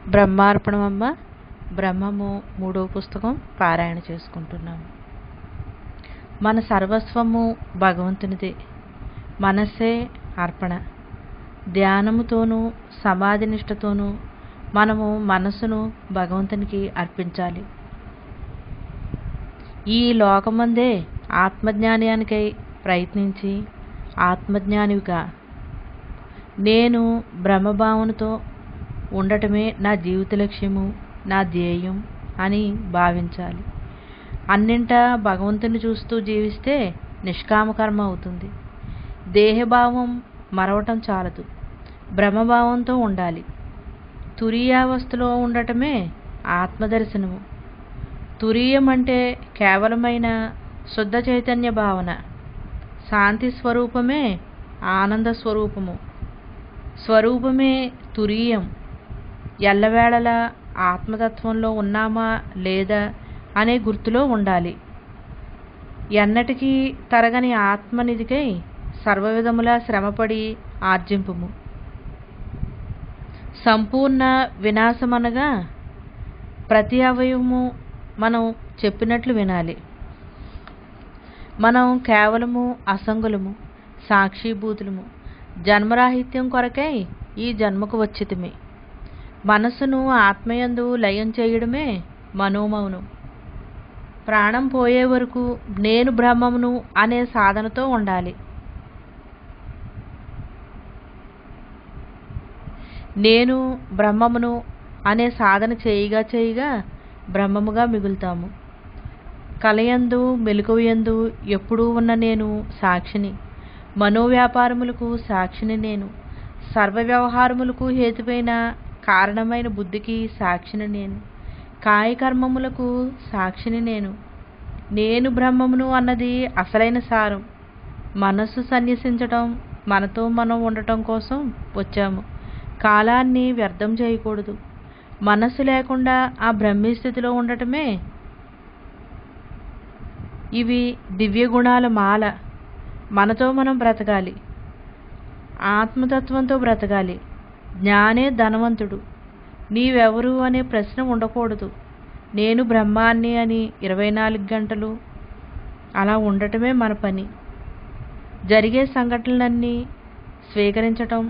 బ్రహ్మార్పణమమ్మ బ్రహ్మము మూడవ పుస్తకం పారాయణ చేసుకుంటున్నాము. మన సర్వస్వము భగవంతునిదే. మనస్సే అర్పణ. ధ్యానముతోనూ సమాధి నిష్టతోనూ మనము మనస్సును భగవంతునికి అర్పించాలి. ఈ లోకమందే ఆత్మజ్ఞానానికై ప్రయత్నించి ఆత్మజ్ఞానివిగా నేను బ్రహ్మభావనతో ఉండటమే నా జీవిత లక్ష్యము, నా ధ్యేయం అని భావించాలి. అన్నింటా భగవంతుని చూస్తూ జీవిస్తే నిష్కామకర్మ అవుతుంది. దేహభావం మరవటం చాలదు, బ్రహ్మభావంతో ఉండాలి. తురీయావస్థలో ఉండటమే ఆత్మదర్శనము. తురీయం అంటే కేవలమైన శుద్ధ చైతన్య భావన. శాంతి స్వరూపమే ఆనంద స్వరూపము. స్వరూపమే తురీయం. ఎల్లవేళలా ఆత్మతత్వంలో ఉన్నామా లేదా అనే గుర్తులో ఉండాలి. ఎన్నటికీ తరగని ఆత్మనిధికై సర్వవిధములా శ్రమపడి ఆర్జింపుము. సంపూర్ణ వినాశమనగా ప్రతి అవయవము మనం చెప్పినట్లు వినాలి. మనం కేవలము అసంగులము, సాక్షిభూతులము. జన్మరాహిత్యం కొరకై ఈ జన్మకు వచ్చితిమి. మనస్సును ఆత్మయందు లయం చేయడమే మనోమౌనం. ప్రాణం పోయే వరకు నేను బ్రహ్మమును అనే సాధనతో ఉండాలి. నేను బ్రహ్మమును అనే సాధన చేయగా చేయగా బ్రహ్మముగా మిగులుతాము. కలయందు మెలకువయందు ఎప్పుడూ ఉన్న నేను సాక్షిని. మనోవ్యాపారములకు సాక్షిని నేను. సర్వ వ్యవహారములకు హేతువైన కారణమైన బుద్ధికి సాక్షిని నేను. కాయకర్మములకు సాక్షిని నేను. నేను బ్రహ్మమును అన్నది అసలైన సారం. మనస్సు సన్యసించటం, మనతో మనం ఉండటం కోసం వచ్చాము. కాలాన్ని వ్యర్థం చేయకూడదు. మనస్సు లేకుండా ఆ బ్రహ్మీ స్థితిలో ఉండటమే. ఇవి దివ్య గుణాల మాల. మనతో మనం బ్రతకాలి, ఆత్మతత్వంతో బ్రతకాలి. జ్ఞానే ధనవంతుడు. నీవెవరు అనే ప్రశ్న ఉండకూడదు. నేను బ్రహ్మాన్ని అని 24 గంటలు అలా ఉండటమే మన పని. జరిగే సంఘటనలన్నీ స్వీకరించటం,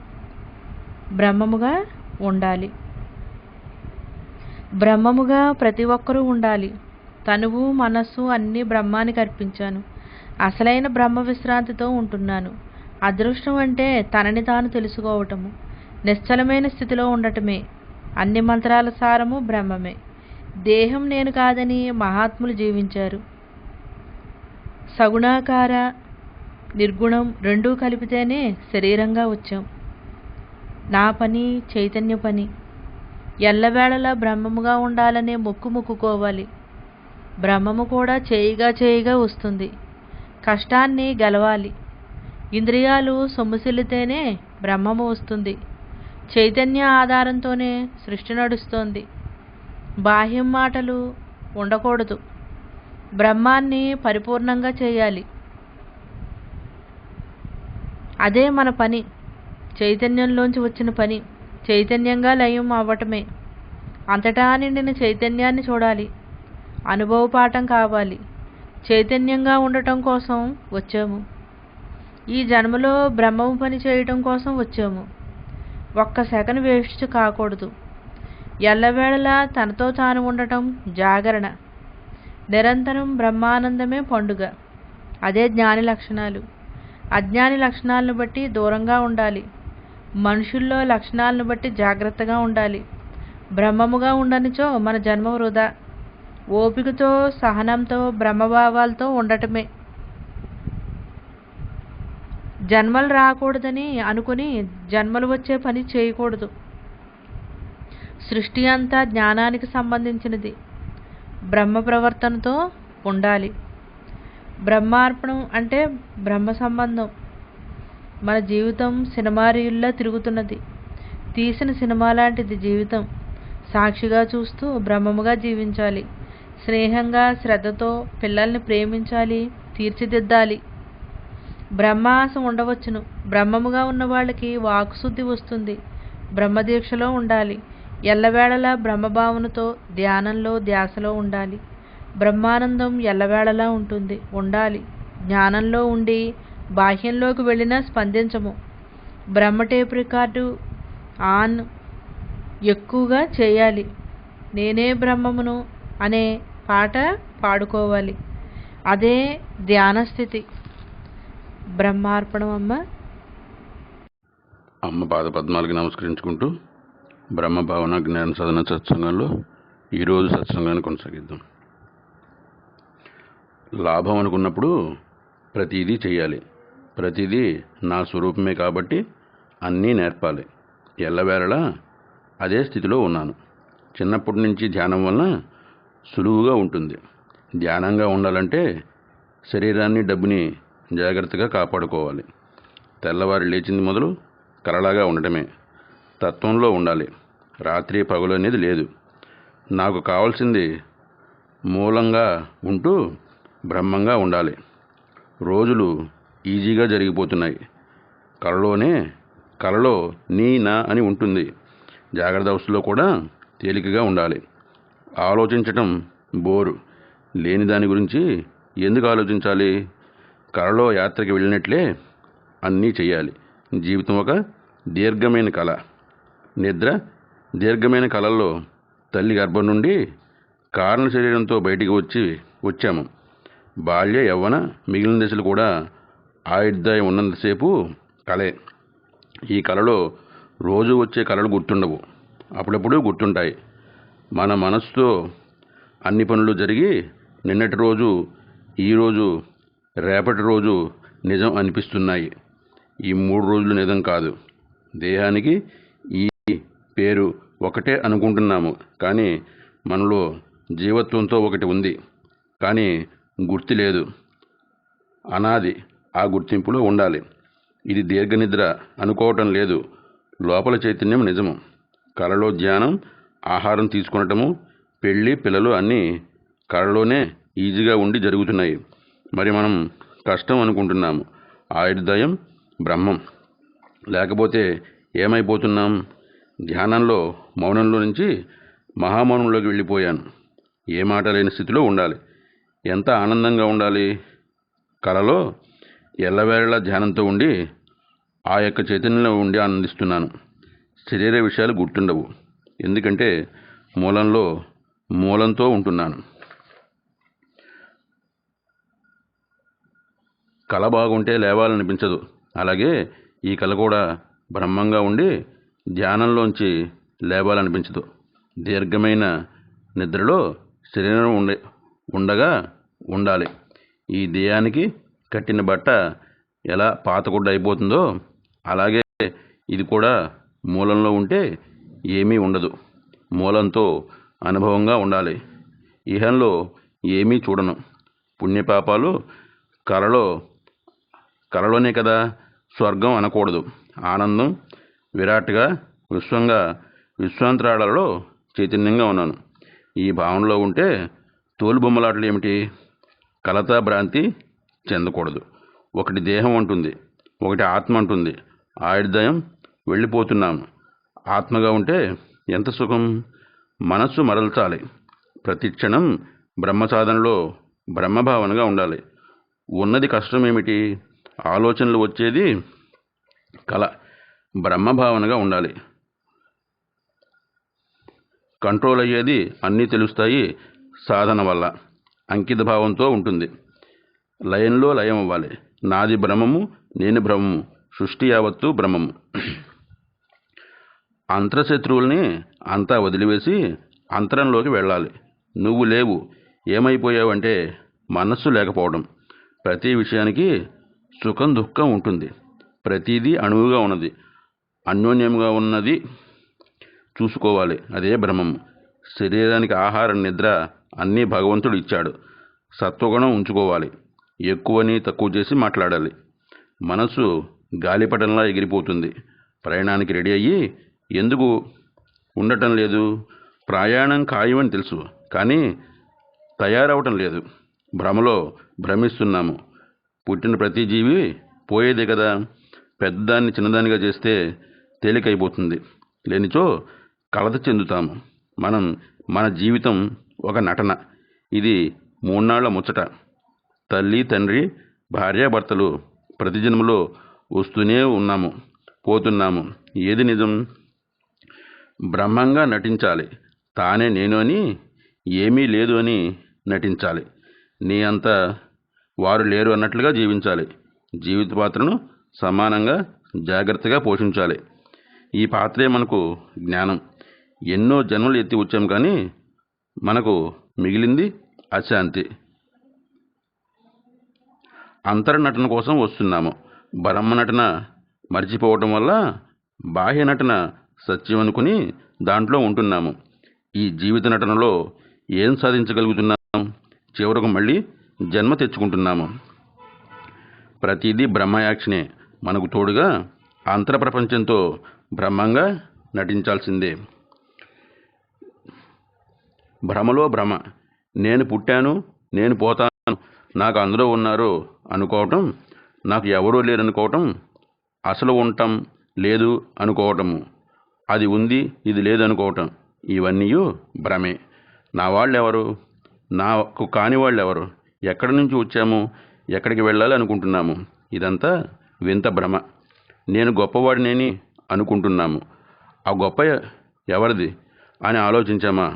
బ్రహ్మముగా ఉండాలి. బ్రహ్మముగా ప్రతి ఒక్కరూ ఉండాలి. తనువు మనస్సు అన్నీ బ్రహ్మానికి అర్పించాను. అసలైన బ్రహ్మ విశ్రాంతితో ఉంటున్నాను. అదృష్టం అంటే తనని తాను తెలుసుకోవటము, నిశ్చలమైన స్థితిలో ఉండటమే. అన్ని మంత్రాల సారము బ్రహ్మమే. దేహం నేను కాదని మహాత్ములు జీవించారు. సగుణాకార నిర్గుణం రెండూ కలిపితేనే శరీరంగా వచ్చాం. నా పని చైతన్య పని. ఎల్లవేళలా బ్రహ్మముగా ఉండాలనే మొక్కుకోవాలి. బ్రహ్మము కూడా చేయగా వస్తుంది. కష్టాన్ని గెలవాలి. ఇంద్రియాలు సొమ్ముసిల్లితేనే బ్రహ్మము వస్తుంది. చైతన్య ఆధారంతోనే సృష్టి నడుస్తోంది. బాహ్యం మాటలు ఉండకూడదు. బ్రహ్మాన్ని పరిపూర్ణంగా చేయాలి. అదే మన పని. చైతన్యంలోంచి వచ్చిన పని చైతన్యంగా లయం అవ్వటమే. అంతటా నిండిన చైతన్యాన్ని చూడాలి. అనుభవ పాఠం కావాలి. చైతన్యంగా ఉండటం కోసం వచ్చాము. ఈ జన్మలో బ్రహ్మము పని చేయటం కోసం వచ్చాము. ఒక్క సెకను వేస్ట్ కాకూడదు. ఎల్లవేళలా తనతో తాను ఉండటం జాగరణ. నిరంతరం బ్రహ్మానందమే పండుగ. అదే జ్ఞాని లక్షణాలు. అజ్ఞాని లక్షణాలను బట్టి దూరంగా ఉండాలి. మనుషుల్లో లక్షణాలను బట్టి జాగ్రత్తగా ఉండాలి. బ్రహ్మముగా ఉండనిచో మన జన్మ వృధా. ఓపికతో సహనంతో బ్రహ్మభావాలతో ఉండటమే. జన్మలు రాకూడదని అనుకుని జన్మలు వచ్చే పని చేయకూడదు. సృష్టి అంతా జ్ఞానానికి సంబంధించినది. బ్రహ్మ ప్రవర్తనతో ఉండాలి. బ్రహ్మార్పణం అంటే బ్రహ్మ సంబంధం. మన జీవితం సినిమా రీల్లా తిరుగుతున్నది. తీసిన సినిమా లాంటిది జీవితం. సాక్షిగా చూస్తూ బ్రహ్మముగా జీవించాలి. స్నేహంగా శ్రద్ధతో పిల్లల్ని ప్రేమించాలి, తీర్చిదిద్దాలి. బ్రహ్మాస ఉండవచ్చును. బ్రహ్మముగా ఉన్న వాళ్ళకి వాక్శుద్ధి వస్తుంది. బ్రహ్మదీక్షలో ఉండాలి. ఎల్లవేళలా బ్రహ్మభావనతో ధ్యానంలో ధ్యాసలో ఉండాలి. బ్రహ్మానందం ఎల్లవేళలా ఉండాలి. జ్ఞానంలో ఉండి బాహ్యంలోకి వెళ్ళినా స్పందించము. బ్రహ్మ టేప్ రికార్డు ఆన్ ఎక్కువగా చేయాలి. నేనే బ్రహ్మమును అనే పాట పాడుకోవాలి. అదే ధ్యాన స్థితి. బ్రహ్మార్పణం. అమ్మ పాదపద్మాలకి నమస్కరించుకుంటూ బ్రహ్మభావన జ్ఞాన సాధన సత్సంగంలో ఈరోజు సత్సంగాన్ని కొనసాగిద్దాం. లాభం అనుకున్నప్పుడు ప్రతిదీ చెయ్యాలి. ప్రతిదీ నా స్వరూపమే కాబట్టి అన్నీ నేర్పాలి. ఎల్లవేళలా అదే స్థితిలో ఉన్నాను. చిన్నప్పటి నుంచి ధ్యానం వలన సులువుగా ఉంటుంది. ధ్యానంగా ఉండాలంటే శరీరాన్ని డబ్బుని జాగ్రత్తగా కాపాడుకోవాలి. తెల్లవారి లేచింది మొదలు కలలాగా ఉండటమే. తత్వంలో ఉండాలి. రాత్రి పగలు అనేది లేదు. నాకు కావాల్సింది మూలంగా ఉంటూ బ్రహ్మంగా ఉండాలి. రోజులు ఈజీగా జరిగిపోతున్నాయి. కలలో నీ నా అని ఉంటుంది. జాగ్రత్త అవస్థలో కూడా తేలికగా ఉండాలి. ఆలోచించటం బోరు. లేని దాని గురించి ఎందుకు ఆలోచించాలి? కలలో యాత్రకి వెళ్ళినట్లే అన్నీ చెయ్యాలి. జీవితం ఒక దీర్ఘమైన కళ. నిద్ర దీర్ఘమైన కళల్లో తల్లి గర్భం నుండి కారణ శరీరంతో బయటికి వచ్చాము. బాల్య యవ్వన మిగిలిన దశలు కూడా ఆయుర్దాయం ఉన్నంతసేపు కళే. ఈ కళలో రోజు వచ్చే కళలు గుర్తుండవు, అప్పుడప్పుడు గుర్తుంటాయి. మన మనస్సుతో అన్ని పనులు జరిగి నిన్నటి రోజు, ఈరోజు, రేపటి రోజు నిజం అనిపిస్తున్నాయి. ఈ 3 రోజులు నిజం కాదు. దేహానికి ఈ పేరు ఒకటే అనుకుంటున్నాము, కానీ మనలో జీవత్వంతో ఒకటి ఉంది, కానీ గుర్తు లేదు. అనాది. ఆ గుర్తింపులో ఉండాలి. ఇది దీర్ఘనిద్ర అనుకోవటం లేదు. లోపల చైతన్యం నిజము. కళలో ధ్యానం, ఆహారం తీసుకునటము, పెళ్ళి, పిల్లలు అన్నీ కళలోనే ఈజీగా ఉండి జరుగుతున్నాయి. మరి మనం కష్టం అనుకుంటున్నాము. ఆయుర్దాయం బ్రహ్మం. లేకపోతే ఏమైపోతున్నాం? ధ్యానంలో మౌనంలో నుంచి మహామౌనంలోకి వెళ్ళిపోయాను. ఏ మాట లేని స్థితిలో ఉండాలి. ఎంత ఆనందంగా ఉండాలి! కళలో ఎల్లవేళలా ధ్యానంతో ఉండి ఆ యొక్క చైతన్యంలో ఉండి ఆనందిస్తున్నాను. శరీర విషయాలు గుర్తుండవు. ఎందుకంటే మూలంతో ఉంటున్నాను. కళ బాగుంటే లేవాలనిపించదు. అలాగే ఈ కళ కూడా బ్రహ్మంగా ఉండి ధ్యానంలోంచి లేవాలనిపించదు. దీర్ఘమైన నిద్రలో శరీరం ఉండగా ఉండాలి. ఈ దేహానికి కట్టిన బట్ట ఎలా పాతగుడ్డ అయిపోతుందో అలాగే ఇది కూడా మూలంలో ఉంటే ఏమీ ఉండదు. మూలంతో అనుభవంగా ఉండాలి. ఇహంలో ఏమీ చూడను. పుణ్యపాపాలు కలలోనే కదా. స్వర్గం అనకూడదు. ఆనందం విరాట్గా విశ్వాంతరాళలో చైతన్యంగా ఉన్నాను. ఈ భావనలో ఉంటే తోలుబొమ్మలాటలు ఏమిటి? కలత భ్రాంతి చెందకూడదు. ఒకటి దేహం ఉంటుంది, ఒకటి ఆత్మ ఉంటుంది. ఆయుర్దాయం వెళ్ళిపోతున్నాము. ఆత్మగా ఉంటే ఎంత సుఖం! మనస్సు మరల్చాలి. ప్రతి క్షణం బ్రహ్మ సాధనలో బ్రహ్మభావనగా ఉండాలి. ఉన్నది కష్టం ఏమిటి? ఆలోచనలు వచ్చేది కళ. బ్రహ్మభావనగా ఉండాలి. కంట్రోల్ అయ్యేది అన్నీ తెలుస్తాయి సాధన వల్ల. అంకిత భావంతో ఉంటుంది. లయంలో లయం అవ్వాలి. నాది బ్రహ్మము, నేను బ్రహ్మము, సృష్టి యావత్తు బ్రహ్మము. అంతరశత్రువుల్ని అంతా వదిలివేసి అంతరంలోకి వెళ్ళాలి. నువ్వు లేవు. ఏమైపోయావంటే మనస్సు లేకపోవడం. ప్రతి విషయానికి సుఖం దుఃఖం ఉంటుంది. ప్రతిదీ అణువుగా ఉన్నది, అన్యోన్యంగా ఉన్నది చూసుకోవాలి. అదే బ్రహ్మము. శరీరానికి ఆహారం, నిద్ర అన్నీ భగవంతుడు ఇచ్చాడు. సత్వగుణం ఉంచుకోవాలి. ఎక్కువని తక్కువ చేసి మాట్లాడాలి. మనసు గాలిపటంలా ఎగిరిపోతుంది. ప్రయాణానికి రెడీ అయ్యి ఎందుకు ఉండటం లేదు? ప్రయాణం ఖాయమని తెలుసు, కానీ తయారవటం లేదు. భ్రమలో భ్రమిస్తున్నాము. పుట్టిన ప్రతి జీవి పోయేదే కదా. పెద్దదాన్ని చిన్నదానిగా చేస్తే తేలికైపోతుంది. లేనిచో కలత చెందుతాము. మన జీవితం ఒక నటన. ఇది 3 నాళ్ల ముచ్చట. తల్లి, తండ్రి, భార్యాభర్తలు ప్రతి జన్మలో వస్తూనే ఉన్నాము, పోతున్నాము. ఏది నిజం? బ్రహ్మంగా నటించాలి. తానే నేను అని, ఏమీ లేదు అని నటించాలి. నీ అంత వారు లేరు అన్నట్లుగా జీవించాలి. జీవిత పాత్రను సమానంగా జాగ్రత్తగా పోషించాలి. ఈ పాత్రే మనకు జ్ఞానం. ఎన్నో జన్మలు ఎత్తి వచ్చాం, కానీ మనకు మిగిలింది అశాంతి. అంతర్నటన కోసం వస్తున్నాము. బ్రహ్మ నటన మర్చిపోవటం వల్ల బాహ్య నటన సత్యం అనుకుని దాంట్లో ఉంటున్నాము. ఈ జీవిత నటనలో ఏం సాధించగలుగుతున్నాము? చివరకు మళ్ళీ జన్మ తెచ్చుకుంటున్నాము. ప్రతిదీ బ్రహ్మయాక్షనే. మనకు తోడుగా అంతర ప్రపంచంతో బ్రహ్మంగా నటించాల్సిందే. భ్రమలో భ్రమ. నేను పుట్టాను, నేను పోతాను, నాకు అందరూ ఉన్నారు అనుకోవటం, నాకు ఎవరూ లేరనుకోవటం, అసలు ఉండటం లేదు అనుకోవటము, అది ఉంది ఇది లేదు అనుకోవటం, ఇవన్నీ భ్రమే. నా వాళ్ళెవరు? నాకు కాని వాళ్ళెవరు? ఎక్కడి నుంచి వచ్చాము, ఎక్కడికి వెళ్ళాలి అనుకుంటున్నాము? ఇదంతా వింత భ్రమ. నేను గొప్పవాడినేని అనుకుంటున్నాము. ఆ గొప్ప ఎవరిది అని ఆలోచించామా?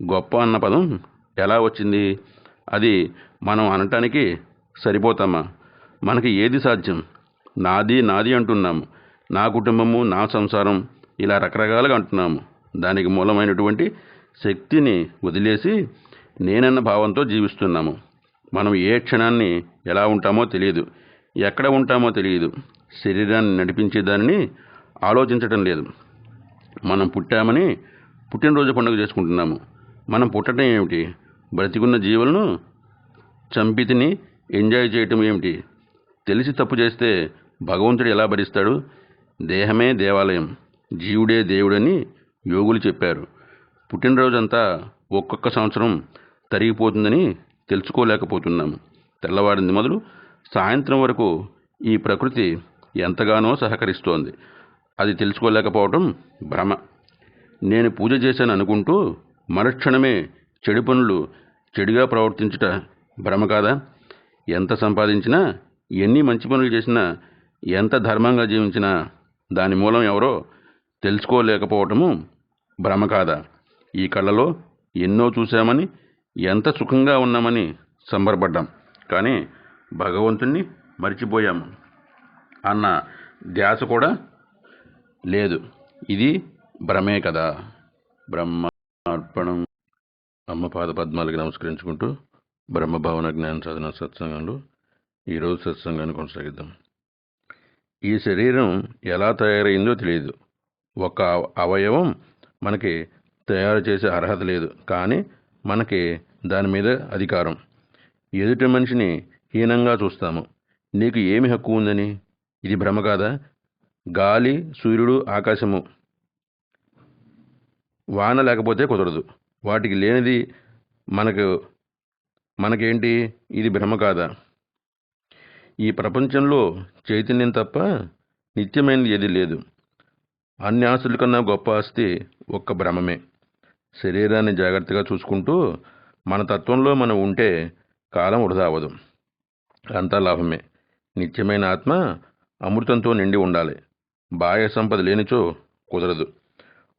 గొప్ప అన్న పదం ఎలా వచ్చింది? అది మనం అనటానికి సరిపోతామా? మనకి ఏది సాధ్యం? నాది నాది అంటున్నాము. నా కుటుంబము, నా సంసారం, ఇలా రకరకాలుగా అంటున్నాము. దానికి మూలమైనటువంటి శక్తిని వదిలేసి నేనన్న భావంతో జీవిస్తున్నాము. మనం ఏ క్షణాన్ని ఎలా ఉంటామో తెలియదు, ఎక్కడ ఉంటామో తెలియదు. శరీరాన్ని నడిపించే దానిని ఆలోచించటం లేదు. మనం పుట్టామని పుట్టినరోజు పండుగ చేసుకుంటున్నాము. మనం పుట్టడం ఏమిటి? బ్రతికున్న జీవులను చంపితిని ఎంజాయ్ చేయటం ఏమిటి? తెలిసి తప్పు చేస్తే భగవంతుడు ఎలా భరిస్తాడు? దేహమే దేవాలయం, జీవుడే దేవుడని యోగులు చెప్పారు. పుట్టినరోజంతా ఒక్కొక్క సంవత్సరం తరిగిపోతుందని తెలుసుకోలేకపోతున్నాము. తెల్లవారింది మొదలు సాయంత్రం వరకు ఈ ప్రకృతి ఎంతగానో సహకరిస్తోంది. అది తెలుసుకోలేకపోవటం భ్రమ. నేను పూజ చేశాను అనుకుంటూ మరుక్షణమే చెడు పనులు, చెడుగా ప్రవర్తించుట భ్రమ కాదా? ఎంత సంపాదించినా, ఎన్ని మంచి పనులు చేసినా, ఎంత ధర్మంగా జీవించినా దాని మూలం ఎవరో తెలుసుకోలేకపోవటము భ్రమ కాదా? ఈ కళ్ళలో ఎన్నో చూశామని, ఎంత సుఖంగా ఉన్నామని సంబరపడ్డాం, కానీ భగవంతుణ్ణి మర్చిపోయాము అన్న ధ్యాస కూడా లేదు. ఇది భ్రమే కదా. బ్రహ్మార్పణం. అమ్మ పాద పద్మాలకి నమస్కరించుకుంటూ బ్రహ్మభావన జ్ఞాన సాధన సత్సంగంలో ఈరోజు సత్సంగాన్ని కొనసాగిద్దాం. ఈ శరీరం ఎలా తయారైందో తెలియదు. ఒక అవయవం మనకి తయారు చేసే అర్హత లేదు, కానీ మనకి దాని మీద అధికారం. ఎదుటి మనిషిని హీనంగా చూస్తాము. నీకు ఏమి హక్కు ఉందని? ఇది భ్రమ కాదా? గాలి, సూర్యుడు, ఆకాశము, వాన లేకపోతే కుదరదు. వాటికి లేనిది మనకేంటి? ఇది భ్రమ కాదా? ఈ ప్రపంచంలో చైతన్యం తప్ప నిత్యమైనది ఏది లేదు. అన్ని ఆస్తుల కన్నా గొప్ప ఆస్తి ఒక్క భ్రమమే. శరీరాన్ని జాగ్రత్తగా చూసుకుంటూ మన తత్వంలో మనం ఉంటే కాలం వృధా అవ్వదు, అంతా లాభమే. నిత్యమైన ఆత్మ అమృతంతో నిండి ఉండాలి. బాహ్య సంపద లేనిచో కుదరదు.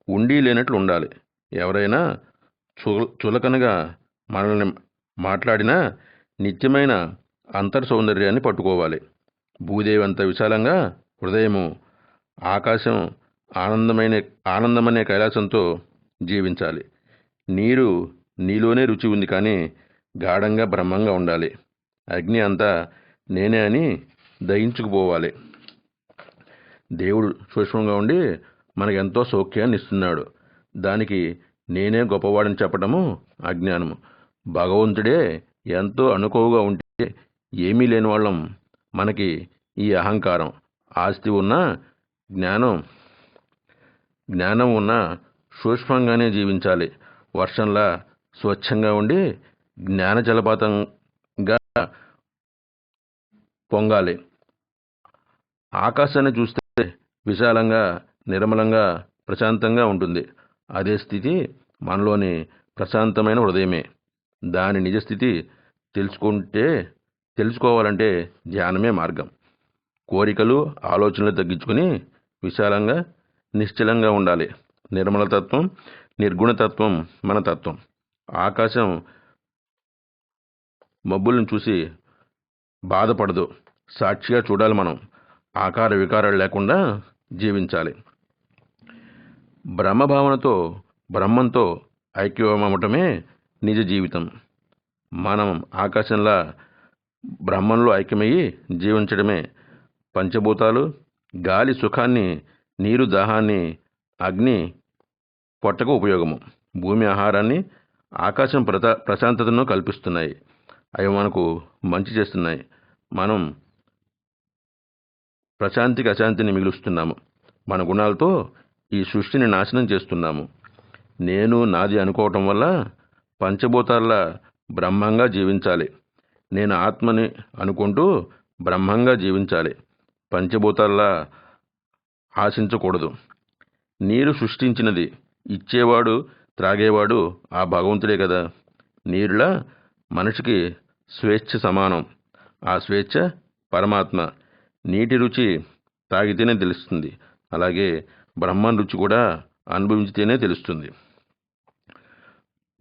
ఉండి లేనట్లు ఉండాలి. ఎవరైనా చులకనగా మనల్ని మాట్లాడినా నిత్యమైన అంతర్ సౌందర్యాన్ని పట్టుకోవాలి. భూదేవి అంత విశాలంగా హృదయము, ఆకాశం ఆనందమనే కైలాసంతో జీవించాలి. నీరు నీలోనే రుచి ఉంది, కానీ గాఢంగా బ్రహ్మంగా ఉండాలి. అగ్ని అంతా నేనే అని దహించుకుపోవాలి. దేవుడు సూక్ష్మంగా ఉండి మనకెంతో సౌఖ్యాన్ని ఇస్తున్నాడు. దానికి నేనే గొప్పవాడని చెప్పడము అజ్ఞానము. భగవంతుడే ఎంతో అనుకువగా ఉంటే ఏమీ లేని వాళ్ళం. మనకి ఈ అహంకారం. ఆస్తి ఉన్నా, జ్ఞానం ఉన్నా సూక్ష్మంగానే జీవించాలి. వర్షంలా స్వచ్ఛంగా ఉండి జ్ఞాన జలపాతంగా పొంగాలి. ఆకాశాన్ని చూస్తే విశాలంగా, నిర్మలంగా, ప్రశాంతంగా ఉంటుంది. అదే స్థితి మనలోని ప్రశాంతమైన హృదయమే. దాని నిజస్థితి తెలుసుకోవాలంటే ధ్యానమే మార్గం. కోరికలు, ఆలోచనలు తగ్గించుకుని విశాలంగా, నిశ్చలంగా ఉండాలి. నిర్మలతత్వం, నిర్గుణతత్వం మన తత్వం. ఆకాశం మబ్బులను చూసి బాధపడదు. సాక్షిగా చూడాలి మనం. ఆకార వికారాలు లేకుండా జీవించాలి. బ్రహ్మభావనతో, బ్రహ్మంతో ఐక్యమవటమే నిజ జీవితం. మనం ఆకాశంలా బ్రహ్మంలో ఐక్యమయ్యి జీవించడమే పంచభూతాలు, గాలి సుఖాన్ని, నీరు దాహాన్ని, అగ్ని పొట్టకు ఉపయోగము, భూమి ఆహారాన్ని, ఆకాశం ప్రశాంతతను కల్పిస్తున్నాయి. అవి మనకు మంచి చేస్తున్నాయి. మనం ప్రశాంతికి అశాంతిని మిగులుస్తున్నాము. మన గుణాలతో ఈ సృష్టిని నాశనం చేస్తున్నాము. నేను నాది అనుకోవటం వల్ల పంచభూతాల్లా బ్రహ్మంగా జీవించాలి. నేను ఆత్మని అనుకుంటూ బ్రహ్మంగా జీవించాలి. పంచభూతాల్లా ఆశించకూడదు. నీరు సృష్టించినది. ఇచ్చేవాడు, త్రాగేవాడు ఆ భగవంతుడే కదా. నీరులా మనిషికి స్వేచ్ఛ సమానం. ఆ స్వేచ్ఛ పరమాత్మ. నీటి రుచి తాగితేనే తెలుస్తుంది. అలాగే బ్రహ్మ రుచి కూడా అనుభవించితేనే తెలుస్తుంది.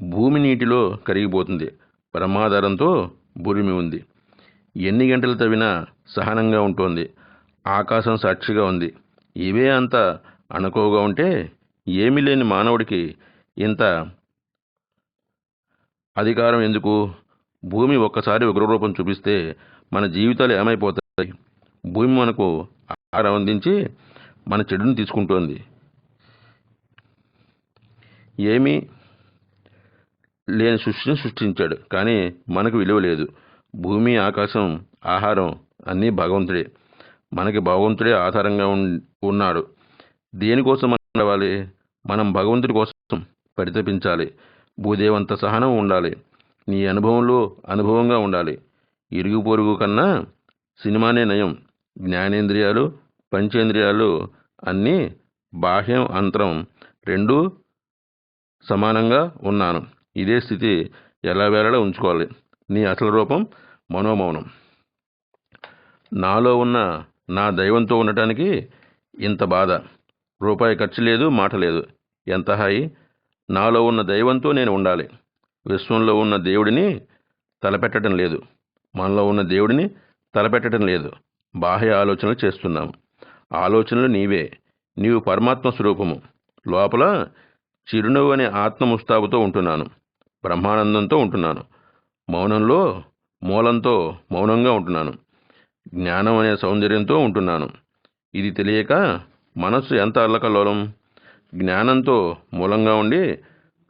భూమి నీటిలో కరిగిపోతుంది. బ్రహ్మాధారంతో భూమి ఉంది. ఎన్ని గంటలు తవ్వినా సహనంగా ఉంటుంది. ఆకాశం సాక్షిగా ఉంది. ఇవే అంత అణకువగా ఉంటే ఏమీ లేని మానవుడికి ఇంత అధికారం ఎందుకు? భూమి ఒక్కసారి ఉగ్రరూపం చూపిస్తే మన జీవితాలు ఏమైపోతాయి? భూమి మనకు ఆహారం అందించి మన చెడుని తీసుకుంటోంది. ఏమీ లేని సృష్టిని సృష్టించాడు, కానీ మనకు విలువ లేదు. భూమి, ఆకాశం, ఆహారం అన్నీ భగవంతుడే. మనకి భగవంతుడే ఆధారంగా ఉన్నాడు. దేనికోసం మనం నడవాలి? మనం భగవంతుడి కోసం పరితపించాలి. భూదేవంత సహనం ఉండాలి. నీ అనుభవంలో అనుభవంగా ఉండాలి. ఇరుగు పొరుగు కన్నా సినిమానే నయం. జ్ఞానేంద్రియాలు, పంచేంద్రియాలు అన్నీ బాహ్యం, అంతరం రెండూ సమానంగా ఉన్నాను. ఇదే స్థితి ఎల్లవేళలా ఉంచుకోవాలి. నీ అసలు రూపం మనోమౌనం. నాలో ఉన్న నా దైవంతో ఉండటానికి ఇంత బాధ. రూపాయి ఖర్చు లేదు, మాట లేదు. ఎంత హాయి! నాలో ఉన్న దైవంతో నేను ఉండాలి. విశ్వంలో ఉన్న దేవుడిని తలపెట్టడం లేదు. మనలో ఉన్న దేవుడిని తలపెట్టడం లేదు. బాహ్య ఆలోచనలు చేస్తున్నాము. ఆలోచనలు నీవే. నీవు పరమాత్మ స్వరూపము. లోపల చిరునవ్వు అనే ఆత్మ ముస్తాబుతో ఉంటున్నాను. బ్రహ్మానందంతో ఉంటున్నాను. మౌనంలో మూలంతో మౌనంగా ఉంటున్నాను. జ్ఞానం అనే సౌందర్యంతో ఉంటున్నాను. ఇది తెలియక మనస్సు ఎంత అల్లకల్లోలం. జ్ఞానంతో మూలంగా ఉండి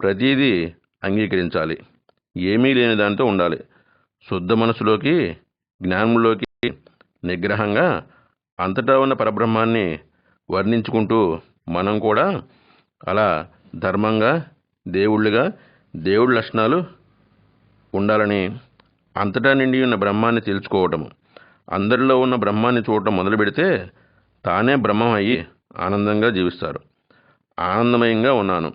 ప్రతీదీ అంగీకరించాలి. ఏమీ లేని దానితో ఉండాలి. శుద్ధ మనసులోకి, జ్ఞానంలోకి నిగ్రహంగా అంతటా ఉన్న పరబ్రహ్మాన్ని వర్ణించుకుంటూ మనం కూడా అలా ధర్మంగా, దేవుళ్ళుగా, దేవుడి లక్షణాలు ఉండాలని, అంతటా నిండి ఉన్న బ్రహ్మాన్ని తెలుసుకోవటము. అందరిలో ఉన్న బ్రహ్మాన్ని చూడటం మొదలు పెడితే తానే బ్రహ్మం అయ్యి ఆనందంగా జీవిస్తారు. ఆనందమయంగా ఉన్నాను,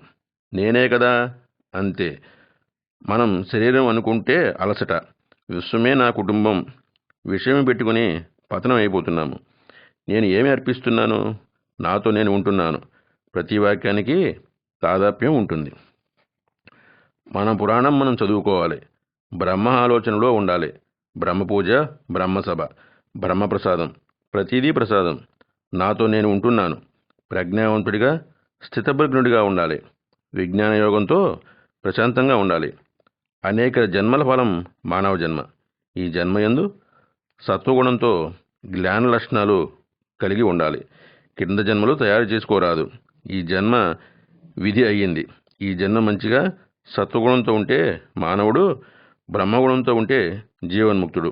నేనే కదా, అంతే. మనం శరీరం అనుకుంటే అలసట. విశ్వమే నా కుటుంబం విషయం పెట్టుకుని పతనం అయిపోతున్నాము. నేను ఏమి అర్పిస్తున్నాను? నాతో నేను ఉంటున్నాను. ప్రతి వాక్యానికి తాదాప్యం ఉంటుంది. మన పురాణం మనం చదువుకోవాలి. బ్రహ్మ ఆలోచనలో ఉండాలి. బ్రహ్మపూజ, బ్రహ్మసభ, బ్రహ్మప్రసాదం, ప్రతిదీ ప్రసాదం. నాతో నేను ఉంటున్నాను. ప్రజ్ఞావంతుడిగా, స్థితప్రజ్ఞుడిగా ఉండాలి. విజ్ఞాన యోగంతో ప్రశాంతంగా ఉండాలి. అనేక జన్మల ఫలం మానవ జన్మ. ఈ జన్మయందు సత్వగుణంతో జ్ఞాన లక్షణాలు కలిగి ఉండాలి. కింద జన్మలు తయారు చేసుకోరాదు. ఈ జన్మ విధి అయ్యింది. ఈ జన్మ మంచిగా సత్వగుణంతో ఉంటే మానవుడు, బ్రహ్మగుణంతో ఉంటే జీవన్ముక్తుడు.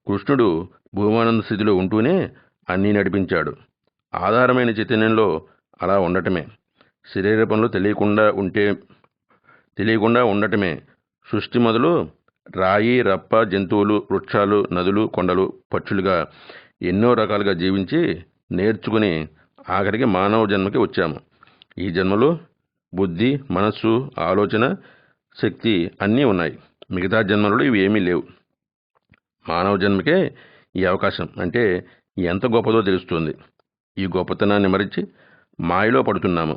కృష్ణుడు భూమానంద స్థితిలో ఉంటూనే అన్నీ నడిపించాడు. ఆధారమైన చైతన్యంలో అలా ఉండటమే. శరీర పనులు తెలియకుండా ఉండటమే. సృష్టి మొదలు రాయి, రప్ప, జంతువులు, వృక్షాలు, నదులు, కొండలు, పక్షులుగా ఎన్నో రకాలుగా జీవించి నేర్చుకుని ఆఖరికి మానవ జన్మకి వచ్చాము. ఈ జన్మలో బుద్ధి, మనస్సు, ఆలోచన శక్తి అన్నీ ఉన్నాయి. మిగతా జన్మలలో ఇవి ఏమీ లేవు. మానవ జన్మకే ఈ అవకాశం అంటే ఎంత గొప్పదో తెలుస్తుంది. ఈ గొప్పతనాన్ని మరిచి మాయలో పడుతున్నాము.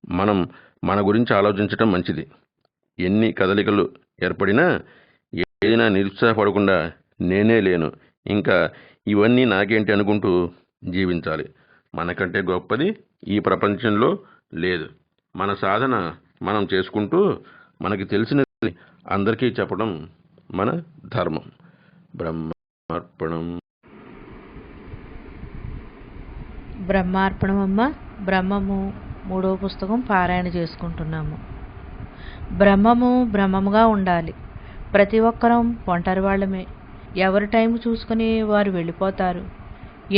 మనం మన గురించి ఆలోచించటం మంచిది. ఎన్ని కదలికలు ఏర్పడినా ఏదైనా నిరుత్సాహపడకుండా నేనే లేను, ఇంకా ఇవన్నీ నాకేంటి అనుకుంటూ జీవించాలి. మనకంటే గొప్పది ఈ ప్రపంచంలో లేదు. మన సాధన మనం చేసుకుంటూ మనకి తెలిసినది అందరికీ చెప్పడం మన ధర్మం. బ్రహ్మార్పణం. బ్రహ్మార్పణం అమ్మ. బ్రహ్మము 3వ పుస్తకం పారాయణ చేసుకుంటున్నాము. బ్రహ్మము బ్రహ్మముగా ఉండాలి. ప్రతి ఒక్కరం ఒంటరి వాళ్ళమే. ఎవరి టైం చూసుకుని వారు వెళ్ళిపోతారు.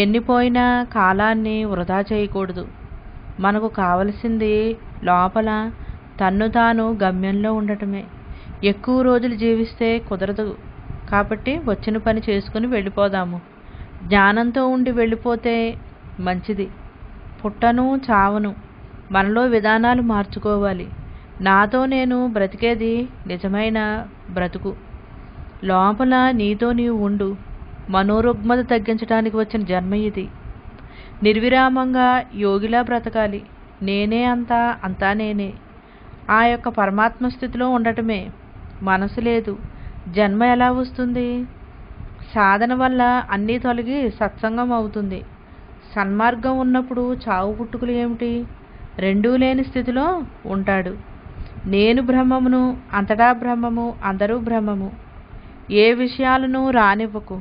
ఎన్నిపోయినా కాలాన్ని వృధా చేయకూడదు. మనకు కావలసింది లోపల తన్ను తాను గమ్యంలో ఉండటమే. ఎక్కువ రోజులు జీవిస్తే కుదరదు. కాబట్టి వచ్చిన పని చేసుకుని వెళ్ళిపోదాము. జ్ఞానంతో ఉండి వెళ్ళిపోతే మంచిది. పుట్టను చావను. మనలో విధానాలు మార్చుకోవాలి. నాతో నేను బ్రతికేది నిజమైన బ్రతుకు. లోపల నీతో నీవు ఉండు. మనోరుగ్మత తగ్గించడానికి వచ్చిన జన్మ ఇది. నిర్విరామంగా యోగిలా బ్రతకాలి. నేనే అంతా, అంతా నేనే. ఆ యొక్క పరమాత్మ స్థితిలో ఉండటమే. మనసు లేదు, జన్మ ఎలా వస్తుంది? సాధన వల్ల అన్నీ తొలగి సత్సంగం అవుతుంది. సన్మార్గం ఉన్నప్పుడు చావు పుట్టుకులు ఏమిటి? రెండూ లేని స్థితిలో ఉంటాడు. నేను బ్రహ్మమును, అంతటా బ్రహ్మము, అందరూ బ్రహ్మము. ఏ విషయాలను రానివ్వకు.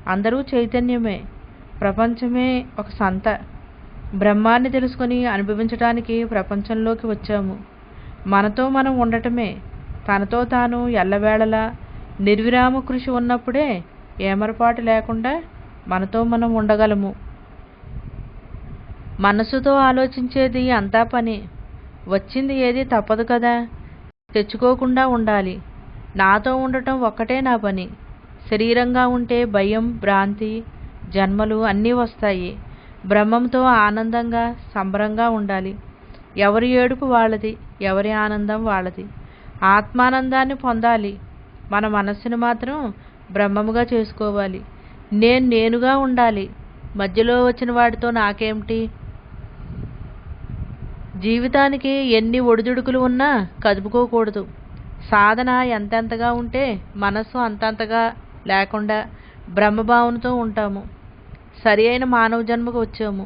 అందరూ చైతన్యమే. ప్రపంచమే ఒక సంత. బ్రహ్మాన్ని తెలుసుకొని అనుభవించడానికి ప్రపంచంలోకి వచ్చాము. మనతో మనం ఉండటమే. తనతో తాను ఎల్లవేళలా నిర్విరామ కృషి ఉన్నప్పుడే ఏమరపాటు లేకుండా మనతో మనం ఉండగలము. మనసుతో ఆలోచించేది అంతా పని. వచ్చింది ఏది తప్పదు కదా. తెచ్చుకోకుండా ఉండాలి. నాతో ఉండటం ఒక్కటే నా పని. శరీరంగా ఉంటే భయం, భ్రాంతి, జన్మలు అన్నీ వస్తాయి. బ్రహ్మంతో ఆనందంగా సంబరంగా ఉండాలి. ఎవరి ఏడుపు వాళ్ళది, ఎవరి ఆనందం వాళ్ళది. ఆత్మానందాన్ని పొందాలి. మన మనస్సును మాత్రం బ్రహ్మముగా చేసుకోవాలి. నేనుగా ఉండాలి. మధ్యలో వచ్చిన వాడితో నాకేమిటి? జీవితానికి ఎన్ని ఒడిదుడుకులు ఉన్నా కదుపుకోకూడదు. సాధన ఎంతెంతగా ఉంటే మనస్సు అంతంతగా లేకుండా బ్రహ్మభావనతో ఉంటాము. సరి అయిన మానవ జన్మకు వచ్చాము.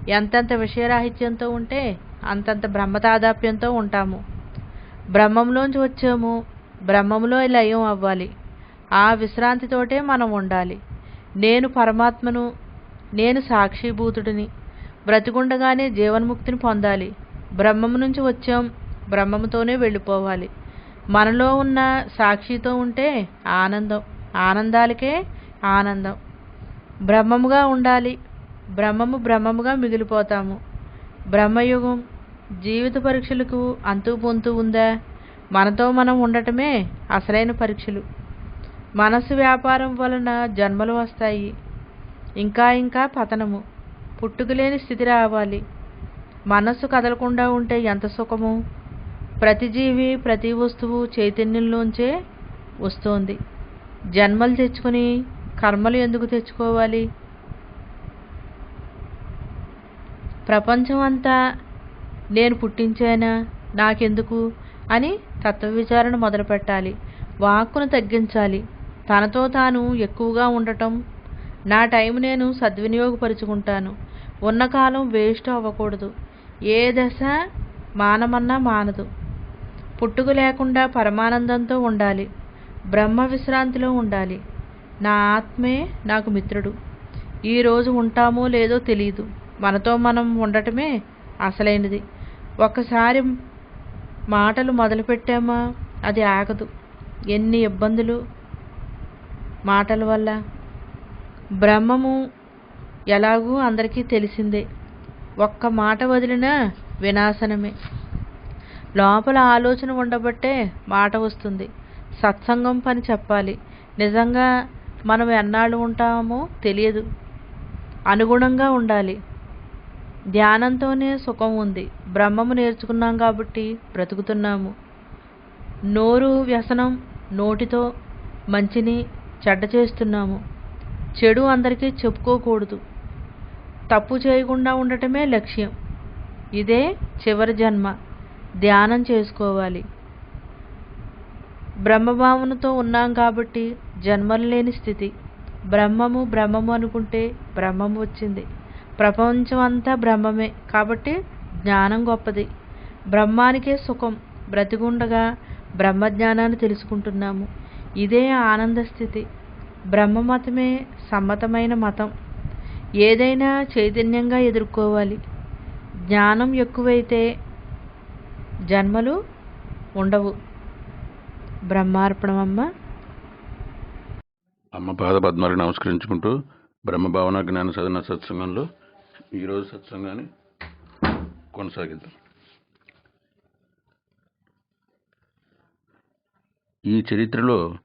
ఎంతెంత విషయరాహిత్యంతో ఉంటే అంతంత బ్రహ్మతాదాప్యంతో ఉంటాము. బ్రహ్మంలోంచి వచ్చాము. బ్రహ్మంలో లయం అవ్వాలి. ఆ విశ్రాంతితోటే మనం ఉండాలి. నేను పరమాత్మను, నేను సాక్షిభూతుడిని. బ్రతికుండగానే జీవన్ముక్తిని పొందాలి. బ్రహ్మం నుంచి వచ్చాం, బ్రహ్మముతోనే వెళ్ళిపోవాలి. మనలో ఉన్న సాక్షితో ఉంటే ఆనందం, ఆనందాలకే ఆనందం. బ్రహ్మముగా ఉండాలి. బ్రహ్మము బ్రహ్మముగా మిగిలిపోతాము. బ్రహ్మయుగం. జీవిత పరీక్షలకు అంతు పొంతు ఉందా? మనతో మనం ఉండటమే అసలైన పరీక్షలు. మనసు వ్యాపారం వలన జన్మలు వస్తాయి. ఇంకా ఇంకా పతనము. పుట్టుకలేని స్థితి రావాలి. మనస్సు కదలకుండా ఉంటే ఎంత సుఖము. ప్రతి జీవి, ప్రతి వస్తువు చైతన్యంలోంచే వస్తోంది. జన్మలు తెచ్చుకుని కర్మలు ఎందుకు తెచ్చుకోవాలి? ప్రపంచం అంతా నేను పుట్టించానా, నాకెందుకు అని తత్వవిచారణ మొదలుపెట్టాలి. వాక్కును తగ్గించాలి. తనతో తాను ఎక్కువగా ఉండటం. నా టైం నేను సద్వినియోగపరుచుకుంటాను. ఉన్న కాలం వేస్ట్ అవ్వకూడదు. ఏ దశ మానమన్నా మానదు. పుట్టుక లేకుండా పరమానందంతో ఉండాలి. బ్రహ్మ విశ్రాంతిలో ఉండాలి. నా ఆత్మే నాకు మిత్రుడు. ఈరోజు ఉంటామో లేదో తెలియదు. మనతో మనం ఉండటమే అసలైనది. ఒక్కసారి మాటలు మొదలుపెట్టామా అది ఆగదు. ఎన్ని ఇబ్బందులు మాటల వల్ల. బ్రహ్మము ఎలాగూ అందరికీ తెలిసిందే. ఒక్క మాట వదిలినా వినాశనమే. లోపల ఆలోచన ఉండబట్టే మాట వస్తుంది. సత్సంగం పని చెప్పాలి. నిజంగా మనం ఎన్నాళ్ళు ఉంటామో తెలియదు. అనుగుణంగా ఉండాలి. ధ్యానంతోనే సుఖం ఉంది. బ్రహ్మము నేర్చుకున్నాం కాబట్టి బ్రతుకుతున్నాము. నోరు వ్యసనం, నోటితో మంచిని చెడ్డ చేస్తున్నాము. చెడు అందరికీ చెప్పుకోకూడదు. తప్పు చేయకుండా ఉండటమే లక్ష్యం. ఇదే చివరి జన్మ. ధ్యానం చేసుకోవాలి. బ్రహ్మభావనతో ఉన్నాం కాబట్టి జన్మలు లేని స్థితి. బ్రహ్మము బ్రహ్మము అనుకుంటే బ్రహ్మము వచ్చింది. ప్రపంచం అంతా బ్రహ్మమే కాబట్టి జ్ఞానం గొప్పది. బ్రహ్మానికే సుఖం. బ్రతికుండగా బ్రహ్మజ్ఞానాన్ని తెలుసుకుంటున్నాము. ఇదే ఆనంద స్థితి. బ్రహ్మమతమే సమ్మతమైన మతం. ఏదైనా చైతన్యంగా ఎదుర్కోవాలి. జ్ఞానం ఎక్కువైతే జన్మలు ఉండవు. బ్రహ్మార్పణమమ్మ. అమ్మ పాద పద్మాలకు నమస్కరించుకుంటూ బ్రహ్మభావన జ్ఞాన సాధన సత్సంగంలో ఈరోజు సత్సంగాన్ని కొనసాగిద్దాం. ఈ చరిత్రలో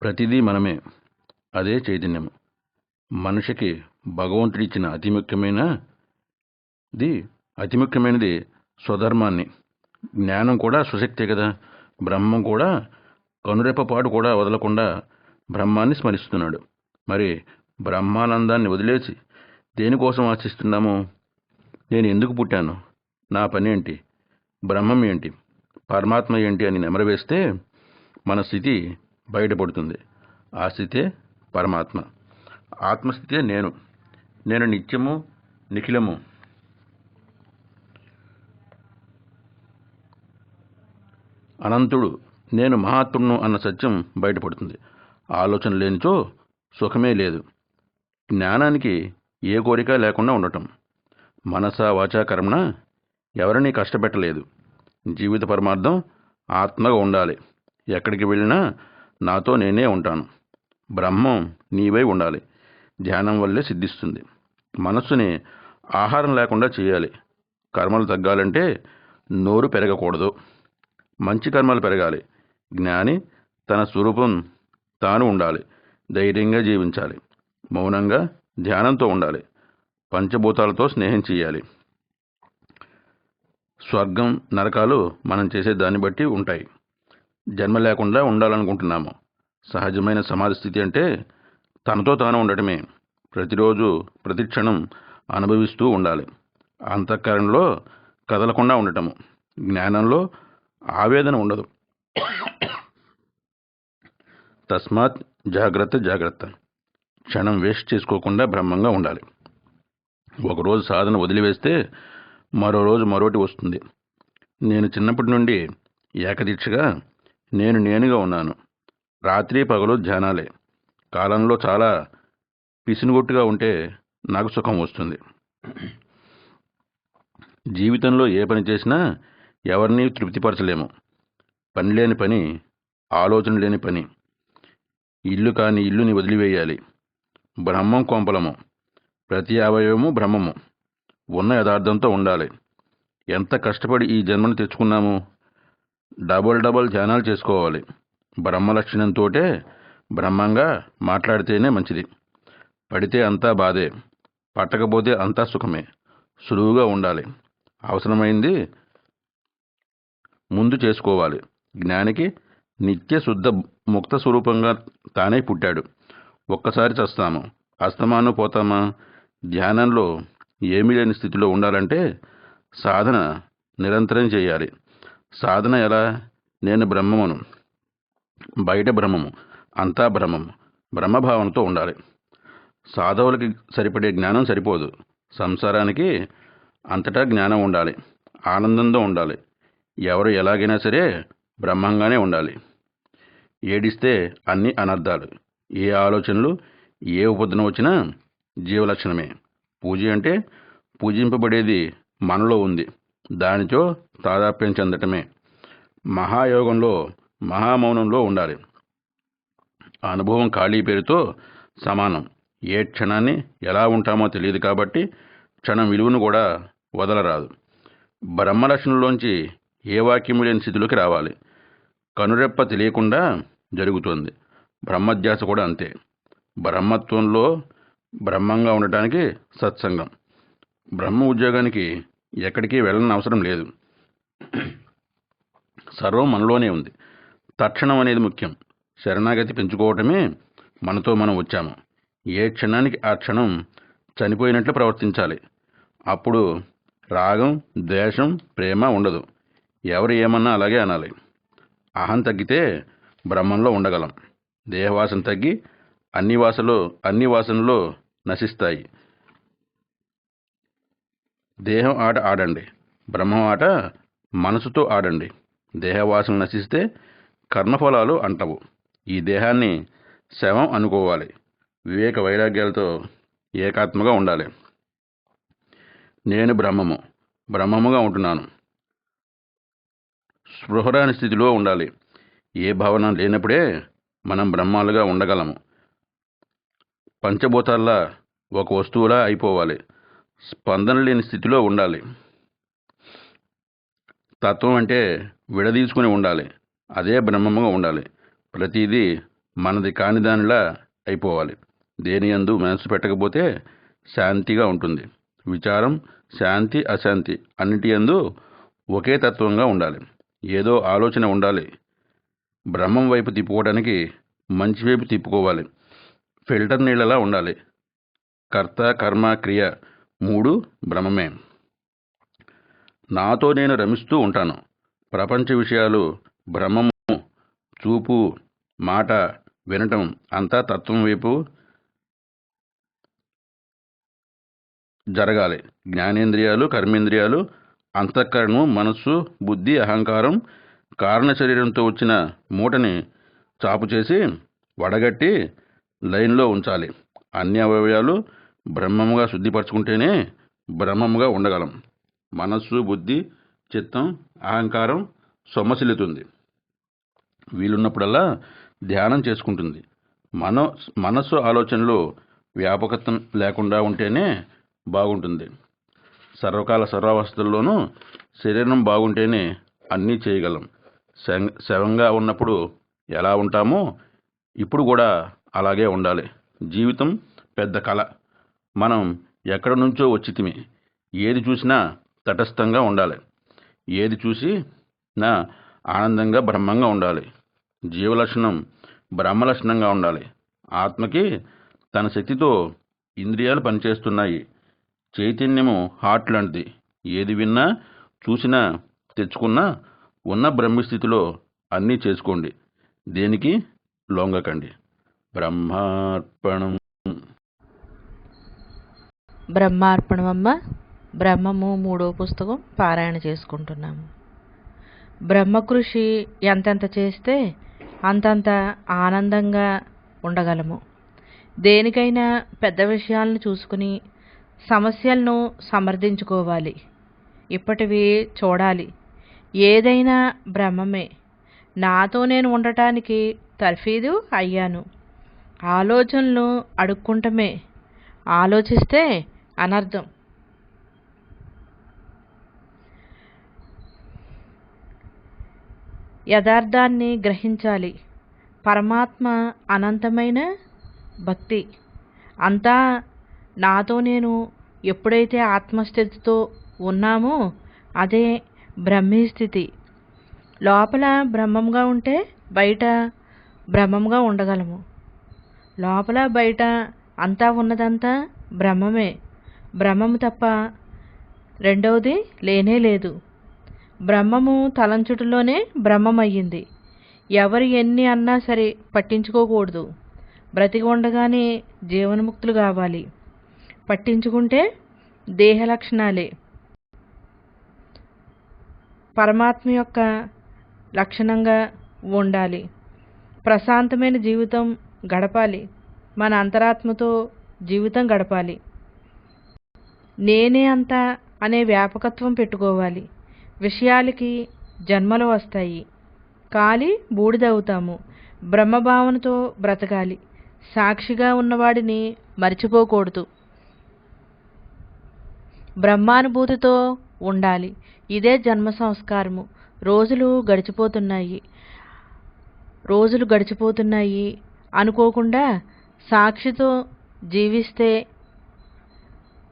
ప్రతిదీ మనమే. అదే చైతన్యము. మనిషికి భగవంతుడిచ్చిన అతి ముఖ్యమైనది స్వధర్మాన్ని. జ్ఞానం కూడా స్వశక్తే కదా. బ్రహ్మం కూడా కనురెప్పపాటు కూడా వదలకుండా బ్రహ్మాన్ని స్మరిస్తున్నాడు. మరి బ్రహ్మానందాన్ని వదిలేసి దేనికోసం ఆశిస్తున్నాము? నేను ఎందుకు పుట్టాను? నా పని ఏంటి? బ్రహ్మం ఏంటి? పరమాత్మ ఏంటి అని నెమరవేస్తే మన స్థితి బయటపడుతుంది. ఆ స్థితే పరమాత్మ. ఆత్మస్థితే నేను నిత్యము నిఖిలము. అనంతుడు, నేను మహాత్ముడును అన్న సత్యం బయటపడుతుంది. ఆలోచన లేనిచో సుఖమే లేదు. జ్ఞానానికి ఏ కోరిక లేకుండా ఉండటం. మనసా వాచా కర్మణ ఎవరినీ కష్టపెట్టలేదు. జీవిత పరమార్థం ఆత్మగా ఉండాలి. ఎక్కడికి వెళ్ళినా నాతో నేనే ఉంటాను. బ్రహ్మం నీవై ఉండాలి. ధ్యానం వల్లే సిద్ధిస్తుంది. మనస్సుని ఆహారం లేకుండా చేయాలి. కర్మలు తగ్గాలంటే నోరు పెరగకూడదు. మంచి కర్మలు పెరగాలి. జ్ఞాని తన స్వరూపం తాను ఉండాలి. ధైర్యంగా జీవించాలి. మౌనంగా ధ్యానంతో ఉండాలి. పంచభూతాలతో స్నేహం చేయాలి. స్వర్గం నరకాలు మనం చేసే దాన్ని బట్టి ఉంటాయి. జన్మ లేకుండా ఉండాలనుకుంటున్నాము. సహజమైన సమాధి స్థితి అంటే తనతో తాను ఉండటమే. ప్రతిరోజు ప్రతిక్షణం అనుభవిస్తూ ఉండాలి. అంతఃకరణలో కదలకుండా ఉండటము. జ్ఞానంలో ఆవేదన ఉండదు. తస్మాత్ జాగ్రత్త. క్షణం వేస్ట్ చేసుకోకుండా బ్రహ్మంగా ఉండాలి. ఒకరోజు సాధన వదిలివేస్తే మరో రోజు మరోటి వస్తుంది. నేను చిన్నప్పటి నుండి ఏకదీక్షగా నేనుగా ఉన్నాను. రాత్రి పగలు ధ్యానాలే. కాలంలో చాలా పిసినుగొట్టుగా ఉంటే నాకు సుఖం వస్తుంది. జీవితంలో ఏ పని చేసినా ఎవరిని తృప్తిపరచలేము. పని లేని పని, ఆలోచన లేని పని. ఇల్లు కాని ఇల్లుని వదిలివేయాలి. బ్రహ్మం కొంపలము. ప్రతి అవయవము బ్రహ్మము. ఉన్న యథార్థంతో ఉండాలి. ఎంత కష్టపడి ఈ జన్మను తెచ్చుకున్నాము. డబల్ ధ్యానాలు చేసుకోవాలి. బ్రహ్మలక్షణంతోటే బ్రహ్మంగా మాట్లాడితేనే మంచిది. పడితే అంతా బాధే, పట్టకపోతే అంతా సుఖమే. సులువుగా ఉండాలి. అవసరమైంది ముందు చేసుకోవాలి. జ్ఞానికి నిత్య శుద్ధ ముక్త స్వరూపంగా తానే పుట్టాడు. ఒక్కసారి చస్తాము, అస్తమాను పోతామా? ధ్యానంలో ఏమీ లేని స్థితిలో ఉండాలంటే సాధన నిరంతరం చేయాలి. సాధన ఎలా? నేను బ్రహ్మమును, బయట బ్రహ్మము, అంతా బ్రహ్మము. బ్రహ్మభావనతో ఉండాలి. సాధవులకి సరిపడే జ్ఞానం సరిపోదు. సంసారానికి అంతటా జ్ఞానం ఉండాలి. ఆనందంతో ఉండాలి. ఎవరు ఎలాగైనా సరే బ్రహ్మంగానే ఉండాలి. ఏడిస్తే అన్ని అనర్థాలు. ఏ ఆలోచనలు, ఏ ఉపద్రవం వచ్చినా జీవలక్షణమే. పూజ అంటే పూజింపబడేది మనలో ఉంది. దానితో తాదాప్యం చెందటమే. మహాయోగంలో మహామౌనంలో ఉండాలి. అనుభవం ఖాళీ పేరుతో సమానం. ఏ క్షణాన్ని ఎలా ఉంటామో తెలియదు కాబట్టి క్షణం విలువను కూడా వదలరాదు. బ్రహ్మలక్షణంలోంచి ఏ వాక్యము లేని స్థితిలోకి రావాలి. కనురెప్ప తెలియకుండా జరుగుతుంది. బ్రహ్మధ్యాస కూడా అంతే. బ్రహ్మత్వంలో బ్రహ్మంగా ఉండటానికి సత్సంగం. బ్రహ్మ ఉద్యోగానికి ఎక్కడికి వెళ్ళని అవసరం లేదు. సర్వం మనలోనే ఉంది. తక్షణం అనేది ముఖ్యం. శరణాగతి పెంచుకోవటమే మనతో మనం వచ్చాము. ఏ క్షణానికి ఆ క్షణం చనిపోయినట్లు ప్రవర్తించాలి. అప్పుడు రాగం, ద్వేషం, ప్రేమ ఉండదు. ఎవరు ఏమన్నా అలాగే అనాలి. అహం తగ్గితే బ్రహ్మంలో ఉండగలం. దేహవాసన తగ్గి అన్ని వాసనలు నశిస్తాయి. దేహం ఆట ఆడండి, బ్రహ్మం ఆట మనసుతో ఆడండి. దేహవాసన నశిస్తే కర్మఫలాలు అంటవు. ఈ దేహాన్ని శవం అనుకోవాలి. వివేక వైరాగ్యాలతో ఏకాత్మగా ఉండాలి. నేను బ్రహ్మముగా ఉంటున్నాను. స్పృహరాని స్థితిలో ఉండాలి. ఏ భావన లేనప్పుడే మనం బ్రహ్మాలుగా ఉండగలము. పంచభూతాల్లా ఒక వస్తువులా అయిపోవాలి. స్పందన లేని స్థితిలో ఉండాలి. తత్వం అంటే విడదీసుకుని ఉండాలి. అదే బ్రహ్మముగా ఉండాలి. ప్రతిదీ మనది కాని దానిలా అయిపోవాలి. దేని యందు మనసు పెట్టకపోతే శాంతిగా ఉంటుంది. విచారం, శాంతి, అశాంతి అన్నిటి యందు ఒకే తత్వంగా ఉండాలి. ఏదో ఆలోచన ఉండాలి. బ్రహ్మం వైపు తిప్పుకోవడానికి మంచి వైపు తిప్పుకోవాలి. ఫిల్టర్ నీళ్ళలా ఉండాలి. కర్త, కర్మ, క్రియ మూడు బ్రహ్మమే. నాతో నేను రమిస్తూ ఉంటాను. ప్రపంచ విషయాలు బ్రహ్మము. చూపు, మాట, వినటం అంతా తత్వం వైపు జరగాలి. జ్ఞానేంద్రియాలు, కర్మేంద్రియాలు, అంతఃకరణము, మనస్సు, బుద్ధి, అహంకారం కారణ శరీరంతో వచ్చిన మూటని చాపు చేసి వడగట్టి లైన్లో ఉంచాలి. అన్ని అవయవాలు బ్రహ్మముగా శుద్ధిపరచుకుంటేనే బ్రహ్మముగా ఉండగలం. మనస్సు, బుద్ధి, చిత్తం, అహంకారం సొమ్మసిల్లుతుంది. వీలున్నప్పుడల్లా ధ్యానం చేసుకుంటుంది. మనస్సు ఆలోచనలు వ్యాపకత్వం లేకుండా ఉంటేనే బాగుంటుంది. సర్వకాల సర్వావస్థల్లోనూ శరీరం బాగుంటేనే అన్నీ చేయగలం. శవంగా ఉన్నప్పుడు ఎలా ఉంటామో ఇప్పుడు కూడా అలాగే ఉండాలి. జీవితం పెద్ద కళ. మనం ఎక్కడి నుంచో వచ్చితిమి. ఏది చూసినా తటస్థంగా ఉండాలి. ఏది చూసినా ఆనందంగా బ్రహ్మంగా ఉండాలి. జీవలక్షణం బ్రహ్మలక్షణంగా ఉండాలి. ఆత్మకి తన శక్తితో ఇంద్రియాలు పనిచేస్తున్నాయి. చైతన్యము హార్ట్ లాంటిది. ఏది విన్నా, చూసినా, తెచ్చుకున్నా ఉన్న బ్రహ్మస్థితిలో అన్నీ చేసుకోండి. దేనికి లొంగకండి. బ్రహ్మార్పణం. బ్రహ్మార్పణమమ్మ. బ్రహ్మము 3వ పుస్తకం పారాయణ చేసుకుంటున్నాము. బ్రహ్మకృషి ఎంతెంత చేస్తే అంతంత ఆనందంగా ఉండగలము. దేనికైనా పెద్ద విషయాలను చూసుకుని సమస్యలను సమర్థించుకోవాలి. ఇప్పటివి చూడాలి. ఏదైనా బ్రహ్మమే. నాతో నేను ఉండటానికి తర్ఫీదు అయ్యాను. ఆలోచనలు అడుక్కుంటమే. ఆలోచిస్తే అనర్థం. యథార్థాన్ని గ్రహించాలి. పరమాత్మ అనంతమైన భక్తి. అంతా నాతో నేను ఎప్పుడైతే ఆత్మస్థితితో ఉన్నామో అదే బ్రహ్మీస్థితి. లోపల బ్రహ్మంగా ఉంటే బయట బ్రహ్మంగా ఉండగలము. లోపల బయట అంతా ఉన్నదంతా బ్రహ్మమే. బ్రహ్మము తప్ప రెండవది లేనే లేదు. బ్రహ్మము తలంచుటలోనే బ్రహ్మమయ్యింది. ఎవరు ఎన్ని అన్నా సరే పట్టించుకోకూడదు. బ్రతికి ఉండగానే జీవన్ముక్తులు కావాలి. పట్టించుకుంటే దేహ లక్షణాలే. పరమాత్మ యొక్క లక్షణంగా ఉండాలి. ప్రశాంతమైన జీవితం గడపాలి. మన అంతరాత్మతో జీవితం గడపాలి. నేనే అంతా అనే వ్యాపకత్వం పెట్టుకోవాలి. విషయాలకి జన్మలు వస్తాయి. కాలి బూడిదవుతాము. బ్రహ్మభావనతో బ్రతకాలి. సాక్షిగా ఉన్నవాడిని మర్చిపోకూడదు. బ్రహ్మానుభూతితో ఉండాలి. ఇదే జన్మ సంస్కారము. రోజులు గడిచిపోతున్నాయి అనుకోకుండా సాక్షితో జీవిస్తే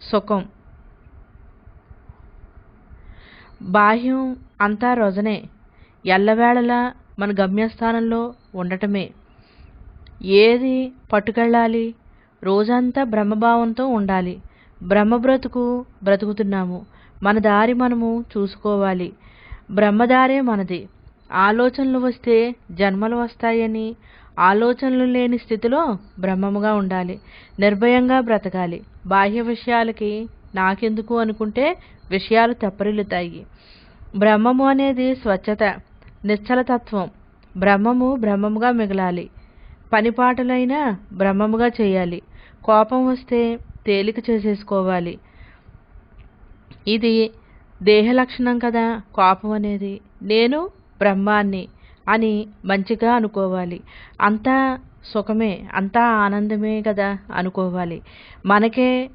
సుఖం. బాహ్యం అంతా రొజనే, ఎల్లవేళలా మన గమ్యస్థానంలో ఉండటమే. ఏది పట్టుకెళ్ళాలి? రోజంతా బ్రహ్మభావంతో ఉండాలి. బ్రహ్మ బ్రతుకు బ్రతుకుతున్నాము. మన దారి మనము చూసుకోవాలి. బ్రహ్మదారే మనది. ఆలోచనలు వస్తే జన్మలు వస్తాయని ఆలోచనలు లేని స్థితిలో బ్రహ్మముగా ఉండాలి. నిర్భయంగా బ్రతకాలి. బాహ్య విషయాలకి నాకెందుకు అనుకుంటే విషయాలు తెప్పరిల్లుతాయి. బ్రహ్మము అనేది స్వచ్ఛత, నిశ్చలతత్వం. బ్రహ్మము బ్రహ్మముగా మిగలాలి. పనిపాటలైనా బ్రహ్మముగా చేయాలి. కోపం వస్తే తేలిక చేసేసుకోవాలి. ఇది దేహ లక్షణం కదా కోపం అనేది. నేను బ్రహ్మాన్ని అని మంచిగా అనుకోవాలి. అంతా సుఖమే, అంతా ఆనందమే కదా అనుకోవాలి. మనకే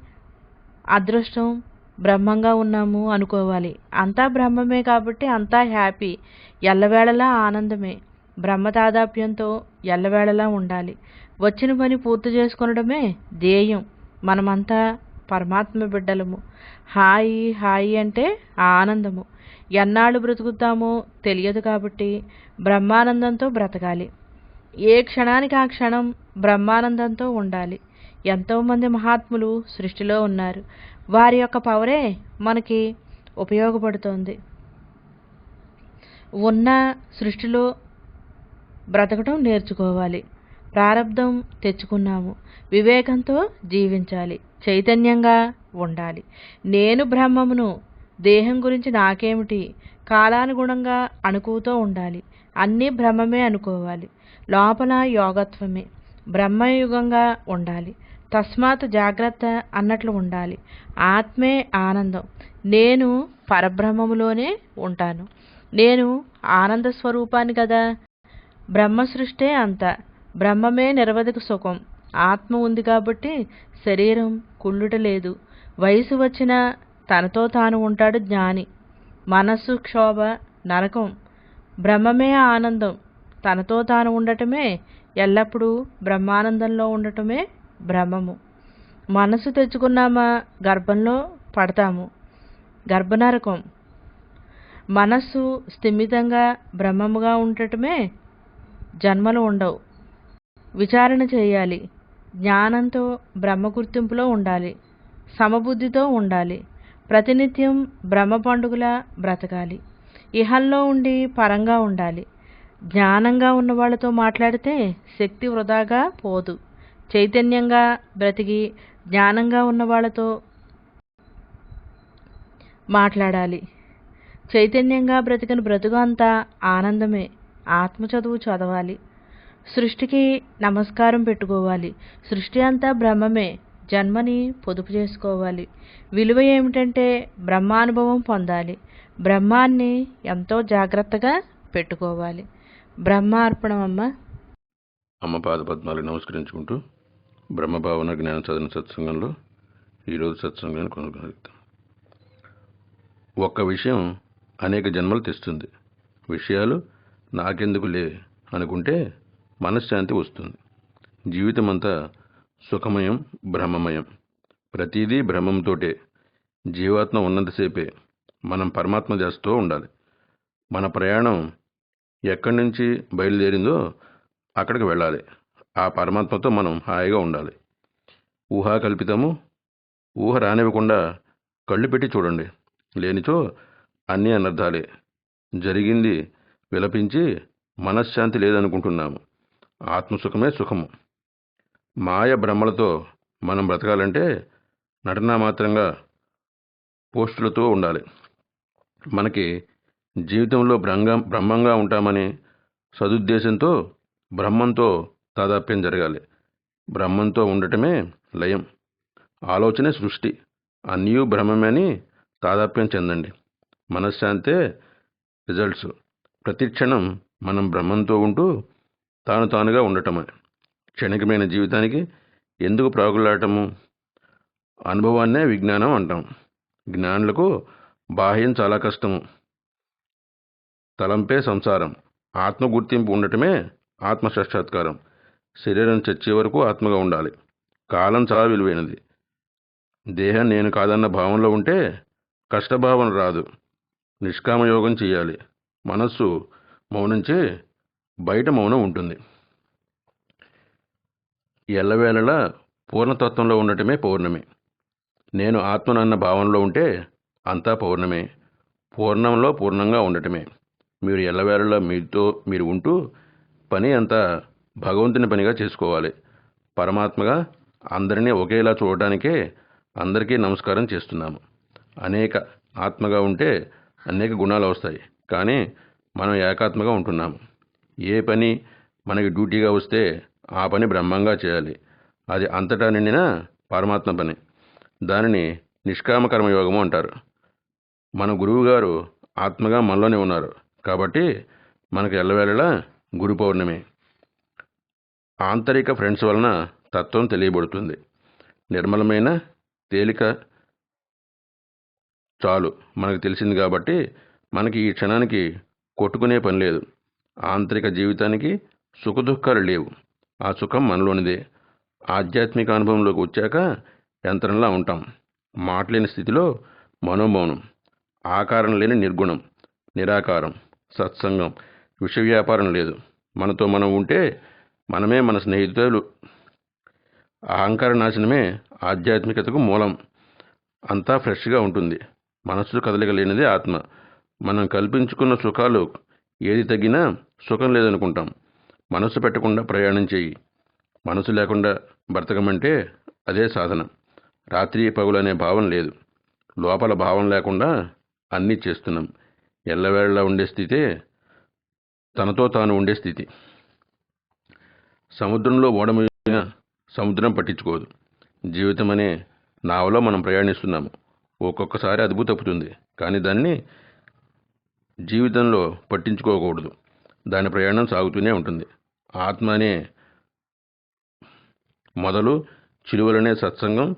అదృష్టం, బ్రహ్మంగా ఉన్నాము అనుకోవాలి. అంతా బ్రహ్మమే కాబట్టి అంతా హ్యాపీ, ఎల్లవేళలా ఆనందమే. బ్రహ్మ తాదాప్యంతో ఎల్లవేళలా ఉండాలి. వచ్చిన పని పూర్తి చేసుకొనడమే ధ్యేయం. మనమంతా పరమాత్మ బిడ్డలము. హాయి హాయి అంటే ఆనందము. ఎన్నాళ్ళు బ్రతుకుతామో తెలియదు కాబట్టి బ్రహ్మానందంతో బ్రతకాలి. ఏ క్షణానికి ఆ క్షణం బ్రహ్మానందంతో ఉండాలి. ఎంతోమంది మహాత్ములు సృష్టిలో ఉన్నారు. వారి యొక్క పవరే మనకి ఉపయోగపడుతోంది. ఉన్న సృష్టిలో బ్రతకటం నేర్చుకోవాలి. ప్రారబ్ధం తెచ్చుకున్నాము. వివేకంతో జీవించాలి. చైతన్యంగా ఉండాలి. నేను బ్రహ్మమును, దేహం గురించి నాకేమిటి, కాలానుగుణంగా అణుకువతో ఉండాలి. అన్నీ బ్రహ్మమే అనుకోవాలి. లోపల యోగత్వమే. బ్రహ్మయుగంగా ఉండాలి. తస్మాత్ జాగ్రత్త అన్నట్లు ఉండాలి. ఆత్మే ఆనందం. నేను పరబ్రహ్మములోనే ఉంటాను. నేను ఆనంద స్వరూపాన్ని కదా. బ్రహ్మ సృష్టే అంతా. బ్రహ్మమే నిరవధిక సుఖం. ఆత్మ ఉంది కాబట్టి శరీరం కుళ్ళుట లేదు. వయసు వచ్చినా తనతో తాను ఉంటాడు జ్ఞాని. మనస్సు క్షోభ నరకం. బ్రహ్మమే ఆనందం. తనతో తాను ఉండటమే, ఎల్లప్పుడూ బ్రహ్మానందంలో ఉండటమే బ్రహ్మము. మనసు తెచ్చుకున్నామా గర్భంలో పడతాము. గర్భనరకం. మనస్సు స్థిమితంగా బ్రహ్మముగా ఉండటమే జన్మలు ఉండవు. విచారణ చేయాలి. జ్ఞానంతో బ్రహ్మ గుర్తింపులో ఉండాలి. సమబుద్ధితో ఉండాలి. ప్రతినిత్యం బ్రహ్మ పండుగలా బ్రతకాలి. ఇహంలో ఉండి పరంగా ఉండాలి. జ్ఞానంగా ఉన్న వాళ్ళతో మాట్లాడితే శక్తి వృధాగా పోదు. చైతన్యంగా బ్రతికి జ్ఞానంగా ఉన్న వాళ్ళతో మాట్లాడాలి. చైతన్యంగా బ్రతికిన బ్రతుకు అంతా ఆనందమే. ఆత్మ చదువు చదవాలి. సృష్టికి నమస్కారం పెట్టుకోవాలి. సృష్టి అంతా బ్రహ్మమే. జన్మని పొదుపు చేసుకోవాలి. విలువ ఏమిటంటే బ్రహ్మానుభవం పొందాలి. బ్రహ్మాన్ని ఎంతో జాగ్రత్తగా పెట్టుకోవాలి. బ్రహ్మార్పణం అమ్మ. అమ్మ పాదపద్మాలకు నమస్కరించుకుంటూ బ్రహ్మభావన జ్ఞాన సాధన సత్సంగంలో ఈరోజు సత్సంగాన్ని కొనసాగిద్దాం. ఒక్క విషయం అనేక జన్మలు తెస్తుంది. విషయాలు నాకెందుకులే అనుకుంటే మనశ్శాంతి వస్తుంది. జీవితం అంతా సుఖమయం, బ్రహ్మమయం. ప్రతిదీ బ్రహ్మంతోటే. జీవాత్మ ఉన్నంతసేపే మనం పరమాత్మ చేస్తూ ఉండాలి. మన ప్రయాణం ఎక్కడి నుంచి బయలుదేరిందో అక్కడికి వెళ్ళాలి. ఆ పరమాత్మతో మనం హాయిగా ఉండాలి. ఊహాకల్పితము. ఊహ రానివ్వకుండా కళ్ళు పెట్టి చూడండి. లేనిచో అన్నీ అనర్థాలే. జరిగింది విలపించి మనశ్శాంతి లేదనుకుంటున్నాము. ఆత్మసుఖమే సుఖము. మాయ భ్రమలతో మనం బ్రతకాలంటే నటనా మాత్రంగా పోస్టులతో ఉండాలి. మనకి జీవితంలో బ్రహ్మంగా ఉంటామని సదుద్దేశంతో బ్రహ్మంతో తాదాప్యం జరగాలి. బ్రహ్మంతో ఉండటమే లయం. ఆలోచనే సృష్టి. అన్నీ బ్రహ్మమని తాదాప్యం చెందండి. మనశ్శాంతే రిజల్ట్స్. ప్రతి క్షణం మనం బ్రహ్మంతో ఉంటూ తాను తానుగా ఉండటమే. క్షణికమైన జీవితానికి ఎందుకు ప్రాగులాటము? అనుభవాన్నే విజ్ఞానం అంటాం. జ్ఞానులకు బాహ్యం చాలా కష్టము. తలంపే సంసారం. ఆత్మ గుర్తింపు ఉండటమే ఆత్మ సాక్షాత్కారం. శరీరం చచ్చే వరకు ఆత్మగా ఉండాలి. కాలం చాలా విలువైనది. దేహం నేను కాదన్న భావనలో ఉంటే కష్టభావన రాదు. నిష్కామయోగం చేయాలి. మనస్సు మౌనంచే బయట మౌనం ఉంటుంది. ఎల్లవేళలా పూర్ణతత్వంలో ఉండటమే పౌర్ణమి. నేను ఆత్మనన్న భావనలో ఉంటే అంతా పౌర్ణమే. పూర్ణంలో పూర్ణంగా ఉండటమే. మీరు ఎల్లవేళలా మీతో మీరు ఉంటూ పని అంతా భగవంతుని పనిగా చేసుకోవాలి. పరమాత్మగా అందరినీ ఒకేలా చూడటానికే అందరికీ నమస్కారం చేస్తున్నాము. అనేక ఆత్మగా ఉంటే అనేక గుణాలు వస్తాయి. కానీ మనం ఏకాత్మగా ఉంటున్నాము. ఏ పని మనకి డ్యూటీగా వస్తే ఆ పని బ్రహ్మంగా చేయాలి. అది అంతటా నిండిన పరమాత్మ పని. దానిని నిష్కామ కర్మయోగము అంటారు. మన గురువుగారు ఆత్మగా మనలోనే ఉన్నారు కాబట్టి మనకు ఎల్లవేళలా గురు పౌర్ణమి. ఆంతరిక ఫ్రెండ్స్ వలన తత్వం తెలియబడుతుంది. నిర్మలమైన తేలిక చాలు మనకు తెలిసింది కాబట్టి మనకి ఈ క్షణానికి కొట్టుకునే పని లేదు. ఆంతరిక జీవితానికి సుఖదుఖాలు లేవు. ఆ సుఖం మనలోనిదే. ఆధ్యాత్మిక అనుభవంలోకి వచ్చాక యంత్రంలా ఉంటాం. మాటలేని స్థితిలో మనోమౌనం. ఆకారం లేని నిర్గుణం, నిరాకారం, సత్సంగం, విషయ వ్యాపారం లేదు. మనతో మనం ఉంటే మనమే మన స్నేహితులు. అహంకార నాశనమే ఆధ్యాత్మికతకు మూలం. అంతా ఫ్రెష్గా ఉంటుంది. మనస్సు కదలిక లేనిదే ఆత్మ. మనం కల్పించుకున్న సుఖాలు ఏది తగ్గినా సుఖం లేదనుకుంటాం. మనస్సు పెట్టకుండా ప్రయాణం చేయి. మనసు లేకుండా బ్రతకమంటే అదే సాధన. రాత్రి పగులు అనే భావం లేదు. లోపల భావం లేకుండా అన్నీ చేస్తున్నాం. ఎల్లవేళలా ఉండే స్థితే తనతో తాను ఉండే స్థితి. సముద్రంలో ఓడమునిగిన సముద్రం పట్టించుకోదు. జీవితం అనే నావలో మనం ప్రయాణిస్తున్నాము. ఒక్కొక్కసారి అదుపు తప్పుతుంది. కానీ దాన్ని జీవితంలో పట్టించుకోకూడదు. దాని ప్రయాణం సాగుతూనే ఉంటుంది. ఆత్మ అనే మొదలు, చిలువలనే సత్సంగం,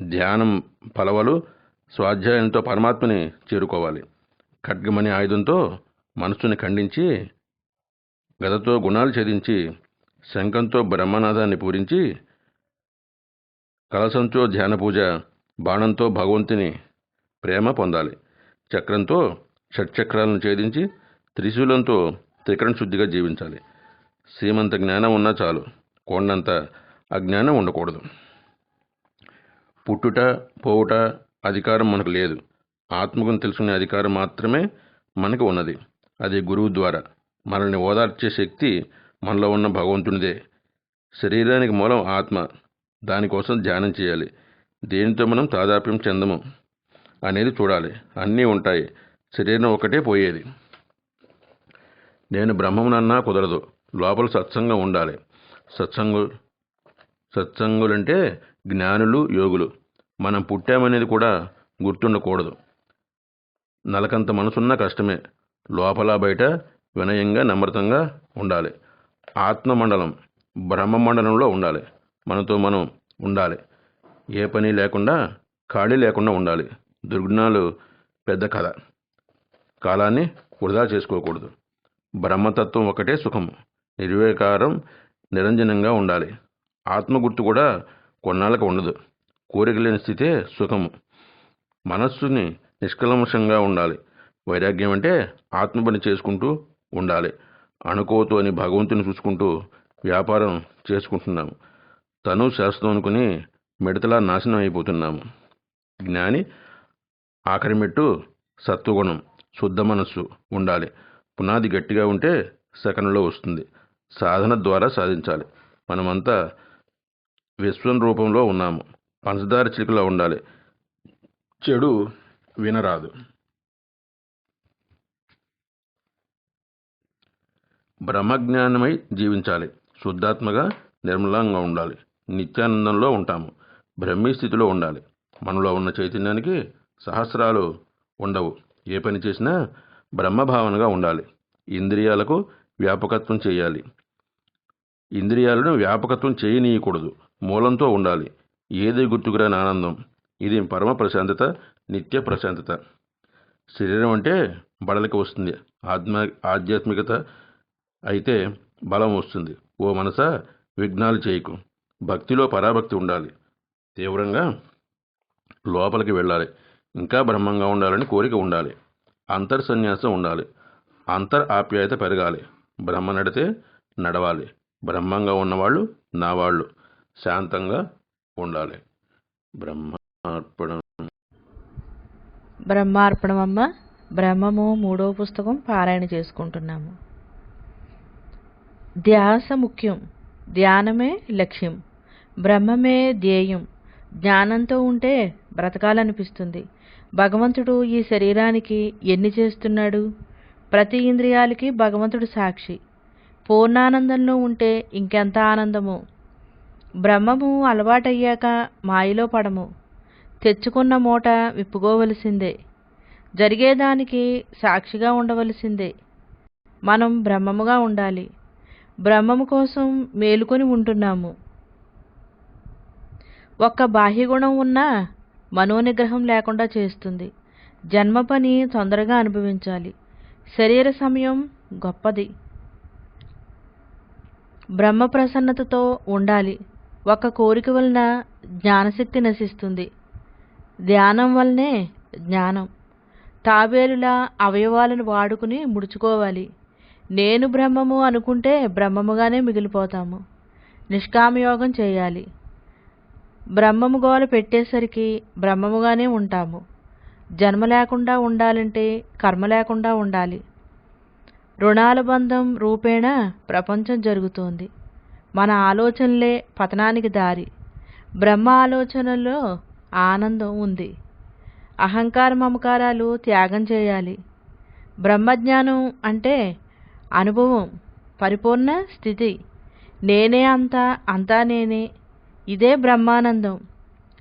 ధ్యానం పలవలు, స్వాధ్యాయంతో పరమాత్మని చేరుకోవాలి. ఖడ్గమనే ఆయుధంతో మనస్సుని ఖండించి, గదతో గుణాలు ఛేదించి, శంఖంతో బ్రహ్మనాదాన్ని పూరించి, కలశంతో ధ్యాన పూజ, బాణంతో భగవంతుని ప్రేమ పొందాలి. చక్రంతో షట్చక్రాలను ఛేదించి, త్రిశూలంతో త్రికరణ శుద్ధిగా జీవించాలి. సీమంత జ్ఞానం ఉన్నా చాలు. కొండంత అజ్ఞానం ఉండకూడదు. పుట్టుట పోవుట అధికారం మనకు లేదు. ఆత్మగుని తెలుసుకునే అధికారం మాత్రమే మనకు ఉన్నది. అది గురువు ద్వారా. మనల్ని ఓదార్చే శక్తి మనలో ఉన్న భగవంతునిదే. శరీరానికి మూలం ఆత్మ. దానికోసం ధ్యానం చేయాలి. దేనితో మనం తాదాప్యం చెందము అనేది చూడాలి. అన్నీ ఉంటాయి. శరీరం ఒకటే పోయేది. నేను బ్రహ్మమునన్నా కుదరదు. లోపల సత్సంగం ఉండాలి. సత్సంగులంటే జ్ఞానులు, యోగులు. మనం పుట్టామనేది కూడా గుర్తుండకూడదు. నలకంత మనసున్న కష్టమే. లోపల బయట వినయంగా నమ్రతంగా ఉండాలి. ఆత్మమండలం బ్రహ్మమండలంలో ఉండాలి. మనతో మనం ఉండాలి. ఏ పని లేకుండా ఖాళీ లేకుండా ఉండాలి. దుర్గుణాలు పెద్ద కథ. కాలాన్ని వృధా చేసుకోకూడదు. బ్రహ్మతత్వం ఒకటే సుఖము. నిర్వికారం నిరంజనంగా ఉండాలి. ఆత్మగుర్తు కూడా కొన్నాళ్ళకు ఉండదు. కోరిక లేని స్థితే సుఖము. మనస్సుని నిష్కల్మషంగా ఉండాలి. వైరాగ్యం అంటే ఆత్మ పని చేసుకుంటూ ఉండాలి. అనుకోతు అని భగవంతుని చూసుకుంటూ వ్యాపారం చేసుకుంటున్నాము. తను శాస్త్రం అనుకుని మిడతలా నాశనం అయిపోతున్నాము. జ్ఞాని ఆఖరి మెట్టు సత్వగుణం, శుద్ధ మనస్సు ఉండాలి. పునాది గట్టిగా ఉంటే సెకనులో వస్తుంది. సాధన ద్వారా సాధించాలి. మనమంతా విశ్వం రూపంలో ఉన్నాము. పంచదార చిలుకలా ఉండాలి. చెడు వినరాదు. బ్రహ్మజ్ఞానమై జీవించాలి. శుద్ధాత్మగా నిర్మలంగా ఉండాలి. నిత్యానందంలో ఉంటాము. బ్రహ్మీ స్థితిలో ఉండాలి. మనలో ఉన్న చైతన్యానికి సహస్రాలు ఉండవు. ఏ పని చేసినా బ్రహ్మభావనగా ఉండాలి. ఇంద్రియాలకు వ్యాపకత్వం చేయాలి. ఇంద్రియాలను వ్యాపకత్వం చేయనీయకూడదు. మూలంతో ఉండాలి. ఏదే గుర్తుకురాని ఆనందం. ఇది పరమ ప్రశాంతత, నిత్య ప్రశాంతత. శరీరం అంటే బడలికి వస్తుంది. ఆధ్యాత్మికత అయితే బలం వస్తుంది. ఓ మనసా విఘ్నాలు చేయకు. భక్తిలో పరాభక్తి ఉండాలి. తీవ్రంగా లోపలికి వెళ్ళాలి. ఇంకా బ్రహ్మంగా ఉండాలని కోరిక ఉండాలి. అంతర్సన్యాసం ఉండాలి. ఆప్యాయత పెరగాలి. బ్రహ్మ నడితే నడవాలి. బ్రహ్మంగా ఉన్నవాళ్ళు నా వాళ్ళు. శాంతంగా ఉండాలి. బ్రహ్మార్పణం. బ్రహ్మార్పణమమ్మ. బ్రహ్మము 3వ పుస్తకం పారాయణ చేసుకుంటున్నాము. ధ్యాస ముఖ్యం, ధ్యానమే లక్ష్యం, బ్రహ్మమే ధ్యేయం. జ్ఞానంతో ఉంటే బ్రతకాలనిపిస్తుంది. భగవంతుడు ఈ శరీరానికి ఎన్ని చేస్తున్నాడు? ప్రతి ఇంద్రియాలకి భగవంతుడు సాక్షి. పూర్ణానందంలో ఉంటే ఇంకెంత ఆనందమో. బ్రహ్మము అలవాటయ్యాక మాయలో పడము. తెచ్చుకున్న మూట విప్పుకోవలసిందే. జరిగేదానికి సాక్షిగా ఉండవలసిందే. మనం బ్రహ్మముగా ఉండాలి. బ్రహ్మము కోసం మేలుకొని ఉంటున్నాము. ఒక్క బాహ్యగుణం ఉన్నా మనోనిగ్రహం లేకుండా చేస్తుంది. జన్మ పని తొందరగా అనుభవించాలి. శరీర సమయం గొప్పది. బ్రహ్మ ప్రసన్నతతో ఉండాలి. ఒక కోరిక వలన జ్ఞానశక్తి నశిస్తుంది. ధ్యానం వల్లనే జ్ఞానం. తాబేలులా అవయవాలను వాడుకుని ముడుచుకోవాలి. నేను బ్రహ్మము అనుకుంటే బ్రహ్మముగానే మిగిలిపోతాము. నిష్కామయోగం చేయాలి. బ్రహ్మము గోల పెట్టేసరికి బ్రహ్మముగానే ఉంటాము. జన్మ లేకుండా ఉండాలంటే కర్మ లేకుండా ఉండాలి. రుణాల బంధం రూపేణా ప్రపంచం జరుగుతోంది. మన ఆలోచనలే పతనానికి దారి. బ్రహ్మ ఆలోచనలో ఆనందం ఉంది. అహంకార మమకారాలు త్యాగం చేయాలి. బ్రహ్మజ్ఞానం అంటే అనుభవం, పరిపూర్ణ స్థితి. నేనే అంతా, అంతా నేనే. ఇదే బ్రహ్మానందం.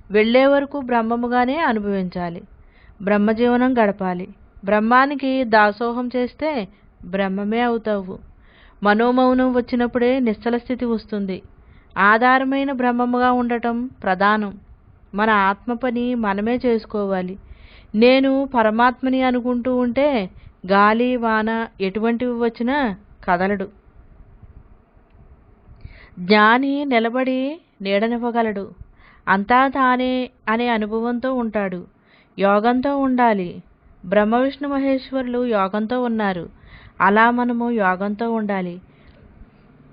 వెళ్ళే వరకు బ్రహ్మముగానే అనుభవించాలి. బ్రహ్మజీవనం గడపాలి. బ్రహ్మానికి దాసోహం చేస్తే బ్రహ్మమే అవుతావు. మనోమౌనం వచ్చినప్పుడే నిశ్చల స్థితి వస్తుంది. ఆధారమైన బ్రహ్మముగా ఉండటం ప్రధానం. మన ఆత్మ పని మనమే చేసుకోవాలి. నేను పరమాత్మని అనుకుంటూ ఉంటే గాలి వాన ఎటువంటివి వచ్చినా కదలడు. జ్ఞాని నిలబడి నీడనివ్వగలడు. అంతా తానే అనే అనుభవంతో ఉంటాడు. యోగంతో ఉండాలి. బ్రహ్మ విష్ణు మహేశ్వరులు యోగంతో ఉన్నారు. అలా మనము యోగంతో ఉండాలి.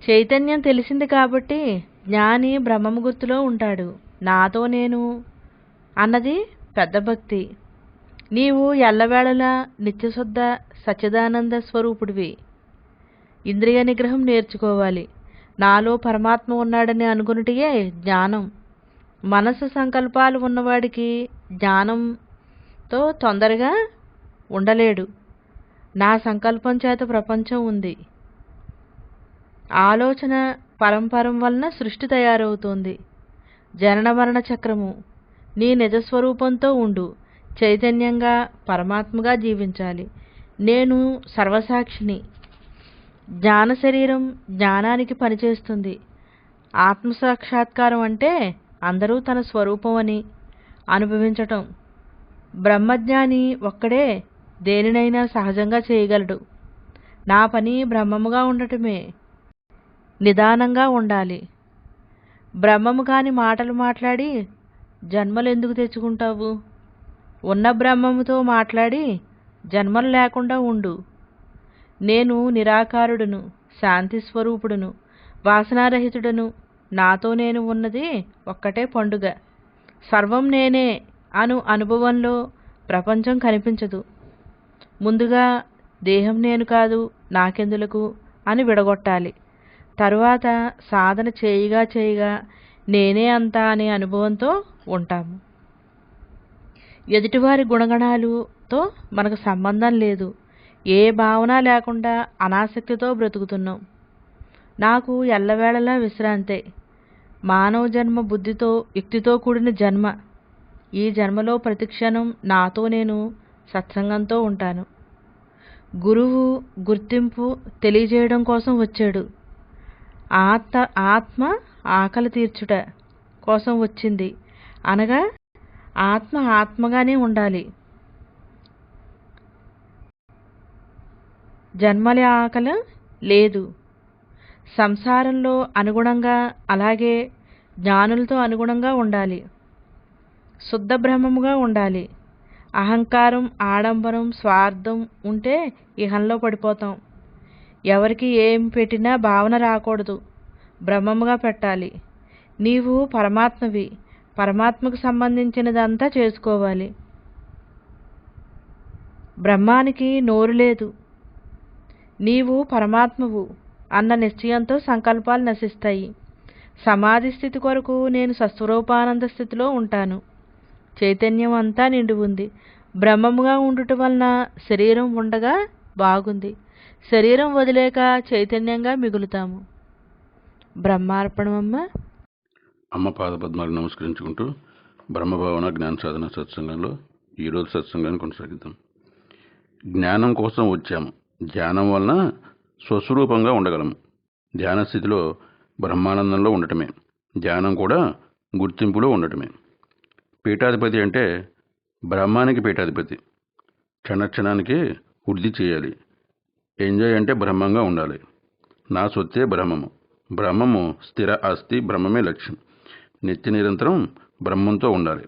చైతన్యం తెలిసింది కాబట్టి జ్ఞాని బ్రహ్మము గుర్తులో ఉంటాడు. నాతో నేను అన్నది పెద్ద భక్తి. నీవు ఎల్లవేళలా నిత్యశుద్ధ సచ్చిదానంద స్వరూపుడివి. ఇంద్రియ నిగ్రహం నేర్చుకోవాలి. నాలో పరమాత్మ ఉన్నాడని అనుకున్నటియే జ్ఞానం. మనసు సంకల్పాలు ఉన్నవాడికి జ్ఞానంతో తొందరగా ఉండలేడు. నా సంకల్పం చేత ప్రపంచం ఉంది. ఆలోచన పరంపరం వలన సృష్టి తయారవుతోంది. జనన మరణ చక్రము. నీ నిజస్వరూపంతో ఉండు. చైతన్యంగా పరమాత్మగా జీవించాలి. నేను సర్వసాక్షిని. జ్ఞాన శరీరం జ్ఞానానికి పనిచేస్తుంది. ఆత్మసాక్షాత్కారం అంటే అందరూ తన స్వరూపం అని అనుభవించటం. బ్రహ్మజ్ఞాని ఒక్కడే దేనినైనా సహజంగా చేయగలడు. నా పని బ్రహ్మముగా ఉండటమే. నిదానంగా ఉండాలి. బ్రహ్మము కాని మాటలు మాట్లాడి జన్మలు ఎందుకు తెచ్చుకుంటావు? ఉన్న బ్రహ్మముతో మాట్లాడి జన్మలు లేకుండా ఉండు. నేను నిరాకారుడును, శాంతి స్వరూపుడును, వాసనారహితుడను. నాతో నేను ఉన్నది ఒక్కటే పండుగ. సర్వం నేనే అను అనుభవంలో ప్రపంచం కనిపించదు. ముందుగా దేహం నేను కాదు, నాకెందులకు అని విడగొట్టాలి. తరువాత సాధన చేయగా నేనే అంతా అనే అనుభవంతో ఉంటాము. ఎదుటివారి గుణగణాలతో మనకు సంబంధం లేదు. ఏ భావన లేకుండా అనాసక్తితో బ్రతుకుతున్నాం. నాకు ఎల్లవేళలా విశ్రాంతే. మానవ జన్మ బుద్ధితో యుక్తితో కూడిన జన్మ. ఈ జన్మలో ప్రతిక్షణం నాతో నేను సత్సంగంతో ఉంటాను. గురువు గుర్తింపు తెలియజేయడం కోసం వచ్చాడు. ఆత్మ ఆకలి తీర్చుట కోసం వచ్చింది. అనగా ఆత్మ ఆత్మగానే ఉండాలి. జన్మల ఆకలి లేదు. సంసారంలో అనుగుణంగా అలాగే జ్ఞానులతో అనుగుణంగా ఉండాలి. శుద్ధ బ్రహ్మముగా ఉండాలి. అహంకారం, ఆడంబరం, స్వార్థం ఉంటే ఇహంలో పడిపోతాం. ఎవరికి ఏం పెట్టినా భావన రాకూడదు, బ్రహ్మముగా పెట్టాలి. నీవు పరమాత్మవి, పరమాత్మకు సంబంధించినదంతా చేసుకోవాలి. బ్రహ్మానికి నోరు లేదు. నీవు పరమాత్మవు అన్న నిశ్చయంతో సంకల్పాలు నశిస్తాయి. సమాధి స్థితి కొరకు నేను సస్వరూపానంద స్థితిలో ఉంటాను. చైతన్యం అంతా నిండి ఉంది. బ్రహ్మముగా ఉండుట వలన శరీరం ఉండగా బాగుంది. శరీరం వదిలేక చైతన్యంగా మిగులుతాము. బ్రహ్మార్పణమమ్మ. అమ్మ పాదపద్మాలకు నమస్కరించుకుంటూ బ్రహ్మభావన జ్ఞాన సాధన సత్సంగంలో ఈరోజు సత్సంగాన్ని కొనసాగిద్దాం. జ్ఞానం కోసం వచ్చాము. ధ్యానం వలన స్వస్వరూపంగా ఉండగలము. ధ్యాన స్థితిలో బ్రహ్మానందంలో ఉండటమే. ధ్యానం కూడా గుర్తింపులో ఉండటమే. పీఠాధిపతి అంటే బ్రహ్మానికి పీఠాధిపతి. క్షణక్షణానికి వృద్ధి చేయాలి. ఎంజాయ్ అంటే బ్రహ్మంగా ఉండాలి. నా సొత్తే బ్రహ్మము. బ్రహ్మము స్థిర ఆస్తి. బ్రహ్మమే లక్ష్యం. నిత్య నిరంతరం బ్రహ్మంతో ఉండాలి.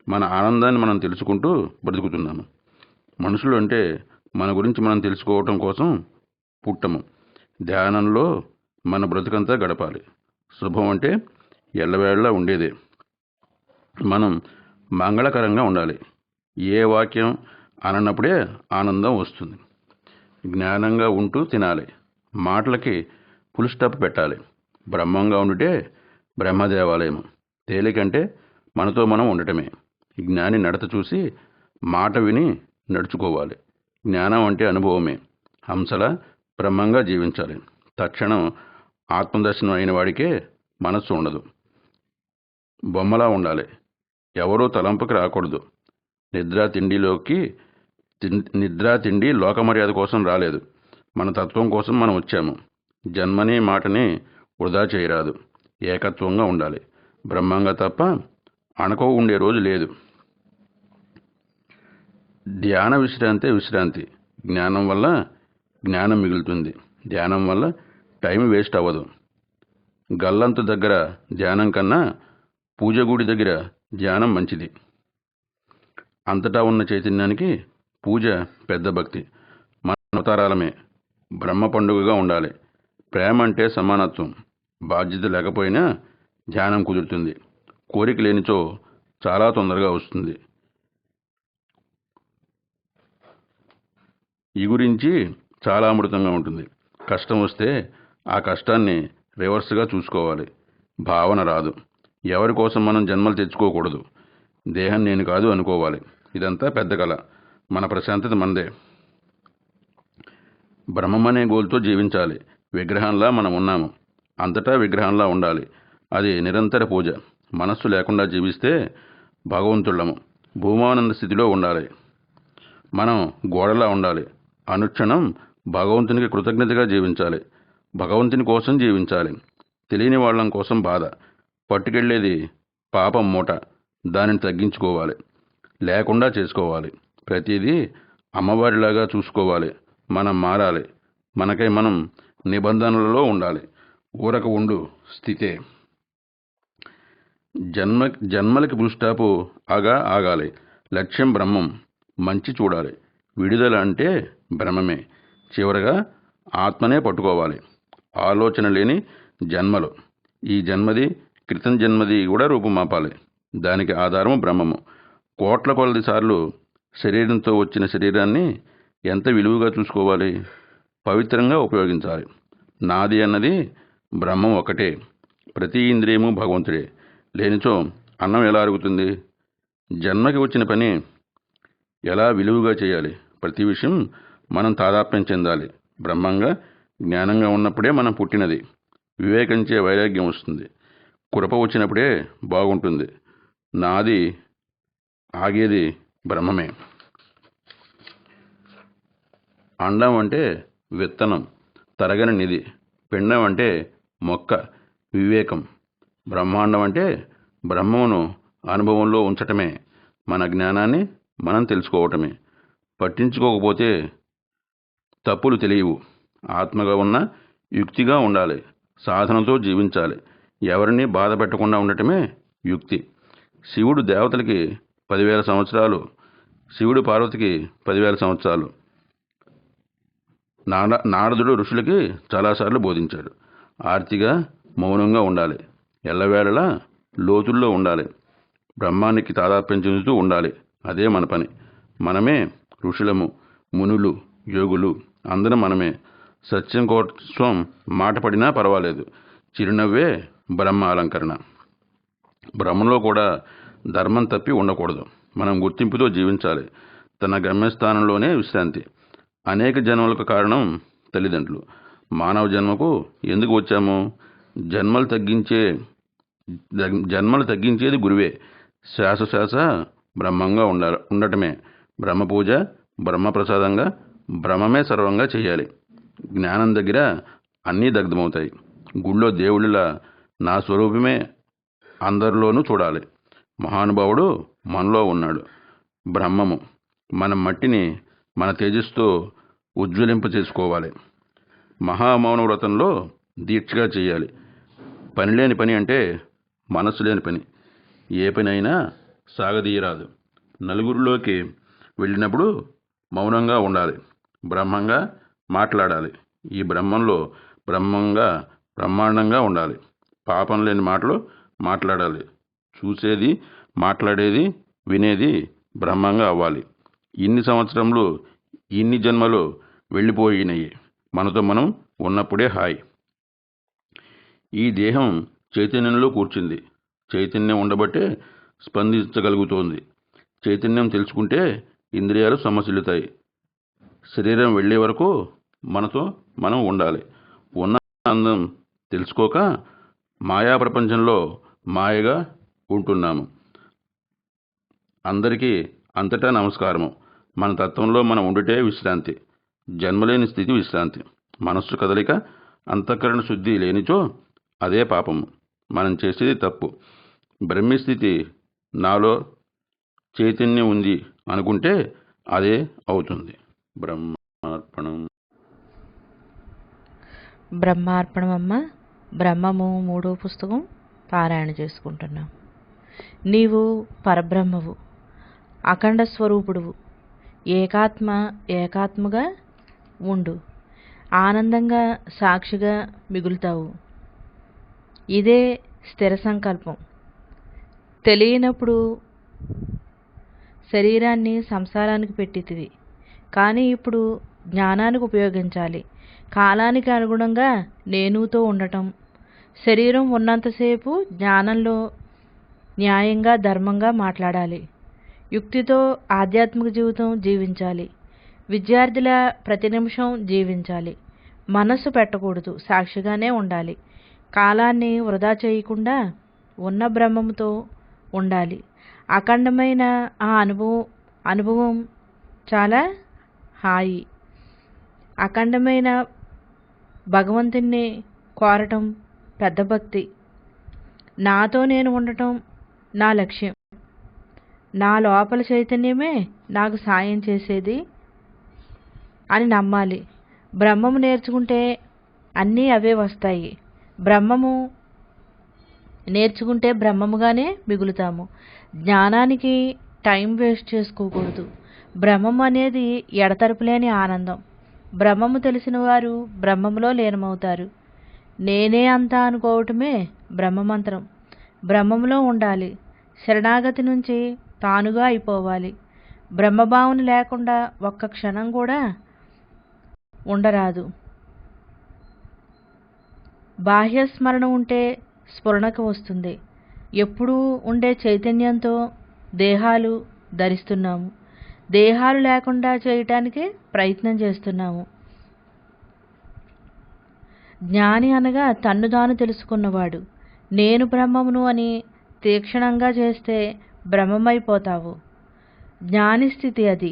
మన ఆనందాన్ని మనం తెలుసుకుంటూ బ్రతుకుతున్నాము. మనుషులు అంటే మన గురించి మనం తెలుసుకోవటం కోసం పుట్టము. ధ్యానంలో మన బ్రతుకంతా గడపాలి. శుభం అంటే ఎల్లవేళలా ఉండేదే. మనం మంగళకరంగా ఉండాలి. ఏ వాక్యం అననప్పుడే ఆనందం వస్తుంది. జ్ఞానంగా ఉంటూ తినాలి. మాటలకి ఫుల్ స్టాప్ పెట్టాలి. బ్రహ్మంగా ఉండుటే బ్రహ్మదేవాలయం. తేలికంటే మనతో మనం ఉండటమే. జ్ఞాని నడత చూసి మాట విని నడుచుకోవాలి. జ్ఞానం అంటే అనుభవమే. హంసలా బ్రహ్మంగా జీవించాలి. తక్షణం ఆత్మదర్శనం అయిన వాడికే మనస్సు ఉండదు. బొమ్మలా ఉండాలి. ఎవరూ తలంపుకి రాకూడదు. నిద్రా తిండి లోకమర్యాద కోసం రాలేదు. మన తత్వం కోసం మనం వచ్చాము. జన్మని మాటని వృధా చేయరాదు. ఏకత్వంగా ఉండాలి. బ్రహ్మంగా తప్ప అణకో ఉండే రోజు లేదు. ధ్యాన విశ్రాంతే విశ్రాంతి. జ్ఞానం వల్ల జ్ఞానం మిగులుతుంది. ధ్యానం వల్ల టైం వేస్ట్ అవ్వదు. గల్లంతు దగ్గర ధ్యానం కన్నా పూజ గుడి దగ్గర ధ్యానం మంచిది. అంతటా ఉన్న చైతన్యానికి పూజ పెద్ద భక్తి. మన అవతారాలమే. బ్రహ్మ పండుగగా ఉండాలి. ప్రేమ అంటే సమానత్వం. బాధ్యత లేకపోయినా ధ్యానం కుదురుతుంది. కోరిక లేనిచో చాలా తొందరగా వస్తుంది. ఈ గురించి చాలా అమృతంగా ఉంటుంది. కష్టం వస్తే ఆ కష్టాన్ని రివర్స్గా చూసుకోవాలి. భావన రాదు. ఎవరి కోసం మనం జన్మలు తెచ్చుకోకూడదు. దేహం నేను కాదు అనుకోవాలి. ఇదంతా పెద్ద కళ. మన ప్రశాంతత మనదే. బ్రహ్మమనే గోల్తో జీవించాలి. విగ్రహంలా మనం ఉన్నాము. అంతటా విగ్రహంలా ఉండాలి. అది నిరంతర పూజ. మనస్సు లేకుండా జీవిస్తే భగవంతుళ్ళము. భూమానంద స్థితిలో ఉండాలి. మనం గోడలా ఉండాలి. అనుక్షణం భగవంతునికి కృతజ్ఞతగా జీవించాలి. భగవంతుని కోసం జీవించాలి. తెలియని వాళ్ళం కోసం బాధ. పట్టుకెళ్ళేది పాపం మూట. దానిని తగ్గించుకోవాలి. లేకుండా చేసుకోవాలి. ప్రతిదీ అమ్మవారిలాగా చూసుకోవాలి. మనం మారాలి. మనకై మనం నిబంధనలలో ఉండాలి. ఊరక ఉండు స్థితే. జన్మలకి పురుష్టాపు ఆగాలి. లక్ష్యం బ్రహ్మం. మంచి చూడాలి. విడుదల అంటే బ్రహ్మమే. చివరగా ఆత్మనే పట్టుకోవాలి. ఆలోచన లేని జన్మలు. ఈ జన్మది క్రితం జన్మది కూడా రూపుమాపాలి. దానికి ఆధారము బ్రహ్మము. కోట్ల కొలది సార్లు శరీరంతో వచ్చిన శరీరాన్ని ఎంత విలువగా చూసుకోవాలి. పవిత్రంగా ఉపయోగించాలి. నాది అన్నది బ్రహ్మం ఒకటే. ప్రతి ఇంద్రియము భగవంతుడే. లేనిచో అన్నం ఎలా అరుగుతుంది? జన్మకి వచ్చిన పని ఎలా విలువగా చేయాలి? ప్రతి విషయం మనం తాదాత్మ్యం చెందాలి. బ్రహ్మంగా జ్ఞానంగా ఉన్నప్పుడే మనం పుట్టినది. వివేకంచే వైరాగ్యం వస్తుంది. కృప వచ్చినప్పుడే బాగుంటుంది. నాది ఆగేది బ్రహ్మమే. అండం అంటే విత్తనం, తరగని నిధి. పిండం అంటే మొక్క, వివేకం. బ్రహ్మాండం అంటే బ్రహ్మమును అనుభవంలో ఉంచటమే. మన జ్ఞానాన్ని మనం తెలుసుకోవటమే. పట్టించుకోకపోతే తప్పులు తెలియవు. ఆత్మగా ఉన్న యుక్తిగా ఉండాలి. సాధనతో జీవించాలి. ఎవరిని బాధ పెట్టకుండా ఉండటమే యుక్తి. శివుడు దేవతలకి 10,000 సంవత్సరాలు శివుడు పార్వతికి 10,000 సంవత్సరాలు. నారదుడు ఋషులకి చాలాసార్లు బోధించాడు. ఆర్తిగా మౌనంగా ఉండాలి, ఎల్లవేళలా లోతుల్లో ఉండాలి, బ్రహ్మానికి తాదాత్మ్యం చెందుతూ ఉండాలి. అదే మన పని. మనమే ఋషులము, మునులు, యోగులు, అందరం మనమే. సత్యం కోసం మాట పడినా పర్వాలేదు, చిరునవ్వే బ్రహ్మ అలంకరణ. బ్రహ్మలో కూడా ధర్మం తప్పి ఉండకూడదు. మనం గుర్తింపుతో జీవించాలి. తన గమ్యస్థానంలోనే విశ్రాంతి. అనేక జన్మలకు కారణం తల్లిదండ్రులు. మానవ జన్మకు ఎందుకు వచ్చాము? జన్మలు తగ్గించేది గురువే. శ్వాస బ్రహ్మంగా ఉండటమే బ్రహ్మ పూజ. బ్రహ్మప్రసాదంగా బ్రహ్మమే సర్వంగా చేయాలి. జ్ఞానం దగ్గర అన్నీ దగ్ధమవుతాయి. గుళ్ళో దేవుళ్ళలా నా స్వరూపమే అందరిలోనూ చూడాలి. మహానుభావుడు మనలో ఉన్నాడు. బ్రహ్మము. మనం మట్టిని మన తేజస్సుతో ఉజ్వలింప చేసుకోవాలి. మహామౌన వ్రతంలో దీక్షగా చేయాలి. పని లేని పని అంటే మనసు లేని పని. ఏ పని అయినా సాగదీయరాదు. నలుగురిలోకి వెళ్ళినప్పుడు మౌనంగా ఉండాలి, బ్రహ్మంగా మాట్లాడాలి. ఈ బ్రహ్మంలో బ్రహ్మాండంగా ఉండాలి. పాపం లేని మాటలు మాట్లాడాలి. చూసేది, మాట్లాడేది, వినేది బ్రహ్మంగా అవ్వాలి. ఇన్ని సంవత్సరములు, ఇన్ని జన్మలు వెళ్ళిపోయినాయి. మనతో మనం ఉన్నప్పుడే హాయి. ఈ దేహం చైతన్యంలో కూర్చుంది. చైతన్యం ఉండబట్టే స్పందించగలుగుతోంది. చైతన్యం తెలుసుకుంటే ఇంద్రియాలు సమసిల్లుతాయి. శరీరం వెళ్ళే వరకు మనతో మనం ఉండాలి. ఉన్న అందం తెలుసుకోక మాయా ప్రపంచంలో మాయగా ఉంటున్నాము. అందరికీ అంతటా నమస్కారము. మన తత్వంలో మనం ఉండుటే విశ్రాంతి. జన్మలేని స్థితి విశ్రాంతి. మనస్సు కదలిక, అంతఃకరణ శుద్ధి లేనిచో అదే పాపము. మనం చేసేది తప్పు. బ్రహ్మస్థితి, నాలో చైతన్యం ఉంది అనుకుంటే అదే అవుతుంది. బ్రహ్మార్పణం. బ్రహ్మార్పణం అమ్మ. బ్రహ్మము 3వ పుస్తకం పారాయణ చేసుకుంటున్నాం. నీవు పరబ్రహ్మవు, అఖండ స్వరూపుడువు. ఏకాత్మగా ఉండు. ఆనందంగా సాక్షిగా మిగులుతావు. ఇదే స్థిర సంకల్పం. తెలియనప్పుడు శరీరాన్ని సంసారానికి పెట్టితివి, కానీ ఇప్పుడు జ్ఞానానికి ఉపయోగించాలి. కాలానికి అనుగుణంగా నేనుతో ఉండటం. శరీరం ఉన్నంతసేపు జ్ఞానంలో న్యాయంగా, ధర్మంగా మాట్లాడాలి. యుక్తితో ఆధ్యాత్మిక జీవితం జీవించాలి. విద్యార్థిలా ప్రతి నిమిషం జీవించాలి. మనస్సు పెట్టకూడదు, సాక్షిగానే ఉండాలి. కాలాన్ని వృధా చేయకుండా ఉన్న బ్రహ్మముతో ఉండాలి. అఖండమైన ఆ అనుభవం చాలా హాయి. అఖండమైన భగవంతుణ్ణి కోరటం పెద్ద భక్తి. నాతో నేను ఉండటం నా లక్ష్యం. నా లోపల చైతన్యమే నాకు సాయం చేసేది అని నమ్మాలి. బ్రహ్మము నేర్చుకుంటే అన్నీ అవే వస్తాయి. బ్రహ్మము నేర్చుకుంటే బ్రహ్మముగానే మిగులుతాము. జ్ఞానానికి టైం వేస్ట్ చేసుకోకూడదు. బ్రహ్మము అనేది ఎడతెరపులేని ఆనందం. బ్రహ్మము తెలిసిన వారు బ్రహ్మములో లీనమవుతారు. నేనే అంతా అనుకోవటమే బ్రహ్మమంత్రం. బ్రహ్మములో ఉండాలి. శరణాగతి నుంచి తానుగా అయిపోవాలి. బ్రహ్మభావన లేకుండా ఒక్క క్షణం కూడా ఉండరాదు. బాహ్యస్మరణ ఉంటే స్ఫురణకు వస్తుంది. ఎప్పుడూ ఉండే చైతన్యంతో దేహాలు ధరిస్తున్నాము. దేహాలు లేకుండా చేయటానికి ప్రయత్నం చేస్తున్నాము. జ్ఞాని అనగా తన్ను తాను తెలుసుకున్నవాడు. నేను బ్రహ్మమును అని తీక్షణంగా చేస్తే బ్రహ్మమైపోతావు. జ్ఞాని స్థితి అది,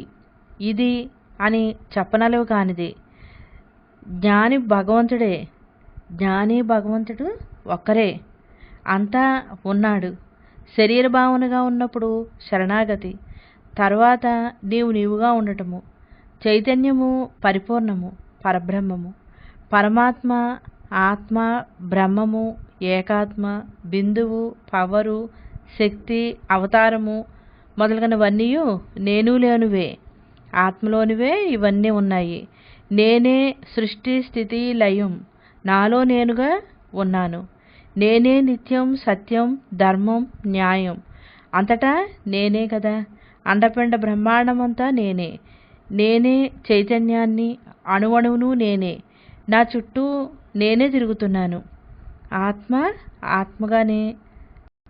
ఇది అని చెప్పనలవి కానిది. జ్ఞాని భగవంతుడే. జ్ఞాని భగవంతుడు ఒక్కరే. అంతా ఉన్నాడు. శరీర భావనగా ఉన్నప్పుడు శరణాగతి, తర్వాత నీవుగా ఉండటము. చైతన్యము పరిపూర్ణము, పరబ్రహ్మము. పరమాత్మ, ఆత్మ, బ్రహ్మము, ఏకాత్మ, బిందువు, పవరు, శక్తి, అవతారము, మొదలగునవన్నీ నేను లేనువే. ఆత్మలోనివే ఇవన్నీ ఉన్నాయి. నేనే సృష్టి స్థితి లయం. నాలో నేనుగా ఉన్నాను. నేనే నిత్యం, సత్యం, ధర్మం, న్యాయం. అంతటా నేనే కదా. అండపిండ బ్రహ్మాండమంతా నేనే. నేనే చైతన్యాన్ని. అణువణువును నేనే. నా చుట్టూ నేనే తిరుగుతున్నాను. ఆత్మ ఆత్మగానే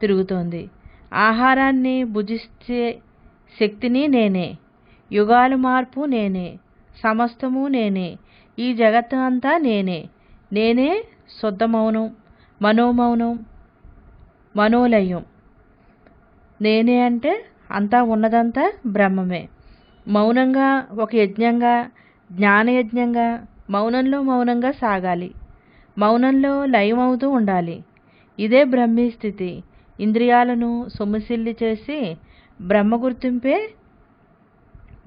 తిరుగుతోంది. ఆహారాన్ని భుజిస్తే శక్తిని నేనే. యుగాల మార్పు నేనే. సమస్తము నేనే. ఈ జగత్తు అంతా నేనే. నేనే శుద్ధ మౌనం, మనోమౌనం, మనోలయం. నేనే అంటే అంతా ఉన్నదంతా బ్రహ్మమే. మౌనంగా ఒక యజ్ఞంగా, జ్ఞానయజ్ఞంగా మౌనంలో మౌనంగా సాగాలి. మౌనంలో లయమవుతూ ఉండాలి. ఇదే బ్రహ్మీ స్థితి. ఇంద్రియాలను సొమ్ముసిల్లి చేసి బ్రహ్మ గుర్తింపే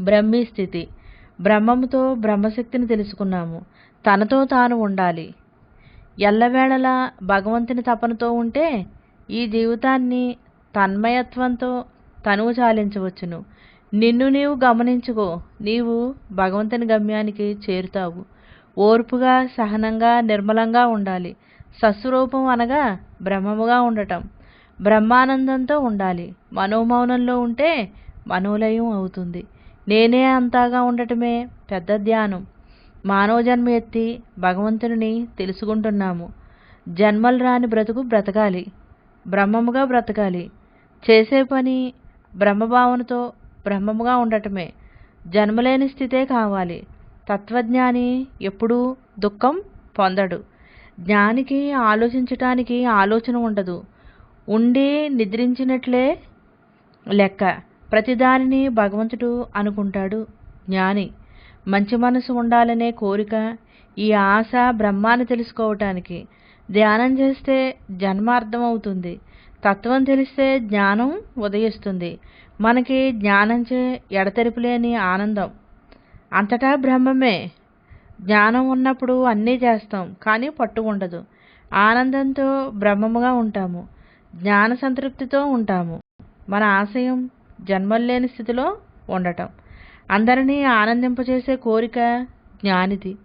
బ్రహ్మీ స్థితి. బ్రహ్మముతో బ్రహ్మశక్తిని తెలుసుకున్నాము. తనతో తాను ఉండాలి. ఎల్లవేళలా భగవంతుని తపనతో ఉంటే ఈ జీవితాన్ని తన్మయత్వంతో తనువు చాలించవచ్చును. నిన్ను నీవు గమనించుకో. నీవు భగవంతుని గమ్యానికి చేరుతావు. ఓర్పుగా, సహనంగా, నిర్మలంగా ఉండాలి. సస్వరూపం అనగా బ్రహ్మముగా ఉండటం. బ్రహ్మానందంతో ఉండాలి. మనోమౌనంలో ఉంటే మనోలయం అవుతుంది. నేనే అంతాగా ఉండటమే పెద్ద ధ్యానం. మానవ జన్మ ఎత్తి భగవంతుని తెలుసుకుంటున్నాము. జన్మలు రాని బ్రతుకు బ్రతకాలి. బ్రహ్మముగా బ్రతకాలి. చేసే పని బ్రహ్మభావనతో బ్రహ్మముగా ఉండటమే. జన్మలేని స్థితే కావాలి. తత్వజ్ఞాని ఎప్పుడూ దుఃఖం పొందడు. జ్ఞానికి ఆలోచించటానికి ఆలోచన ఉండదు. ఉండి నిద్రించినట్లే లెక్క. ప్రతిదానిని భగవంతుడు అనుకుంటాడు జ్ఞాని. మంచి మనసు ఉండాలనే కోరిక, ఈ ఆశ బ్రహ్మాన్ని తెలుసుకోవటానికి. ధ్యానం చేస్తే జన్మ అర్థమవుతుంది. తత్వం తెలిస్తే జ్ఞానం ఉదయిస్తుంది. మనకి జ్ఞానంచే ఎడతెరిపిలేని ఆనందం. అంతటా బ్రహ్మమే. జ్ఞానం ఉన్నప్పుడు అన్నీ చేస్తాం, కానీ పట్టు ఉండదు. ఆనందంతో బ్రహ్మముగా ఉంటాము. జ్ఞాన సంతృప్తితో ఉంటాము. మన ఆశయం జన్మల్లేని స్థితిలో ఉండటం. అందరినీ ఆనందింపచేసే కోరిక జ్ఞానిది.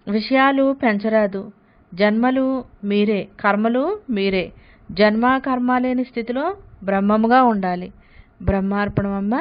విషయాలు పెంచరాదు. జన్మలు మీరే, కర్మలు మీరే. జన్మ కర్మ లేని స్థితిలో బ్రహ్మముగా ఉండాలి. బ్రహ్మార్పణమమ్మ.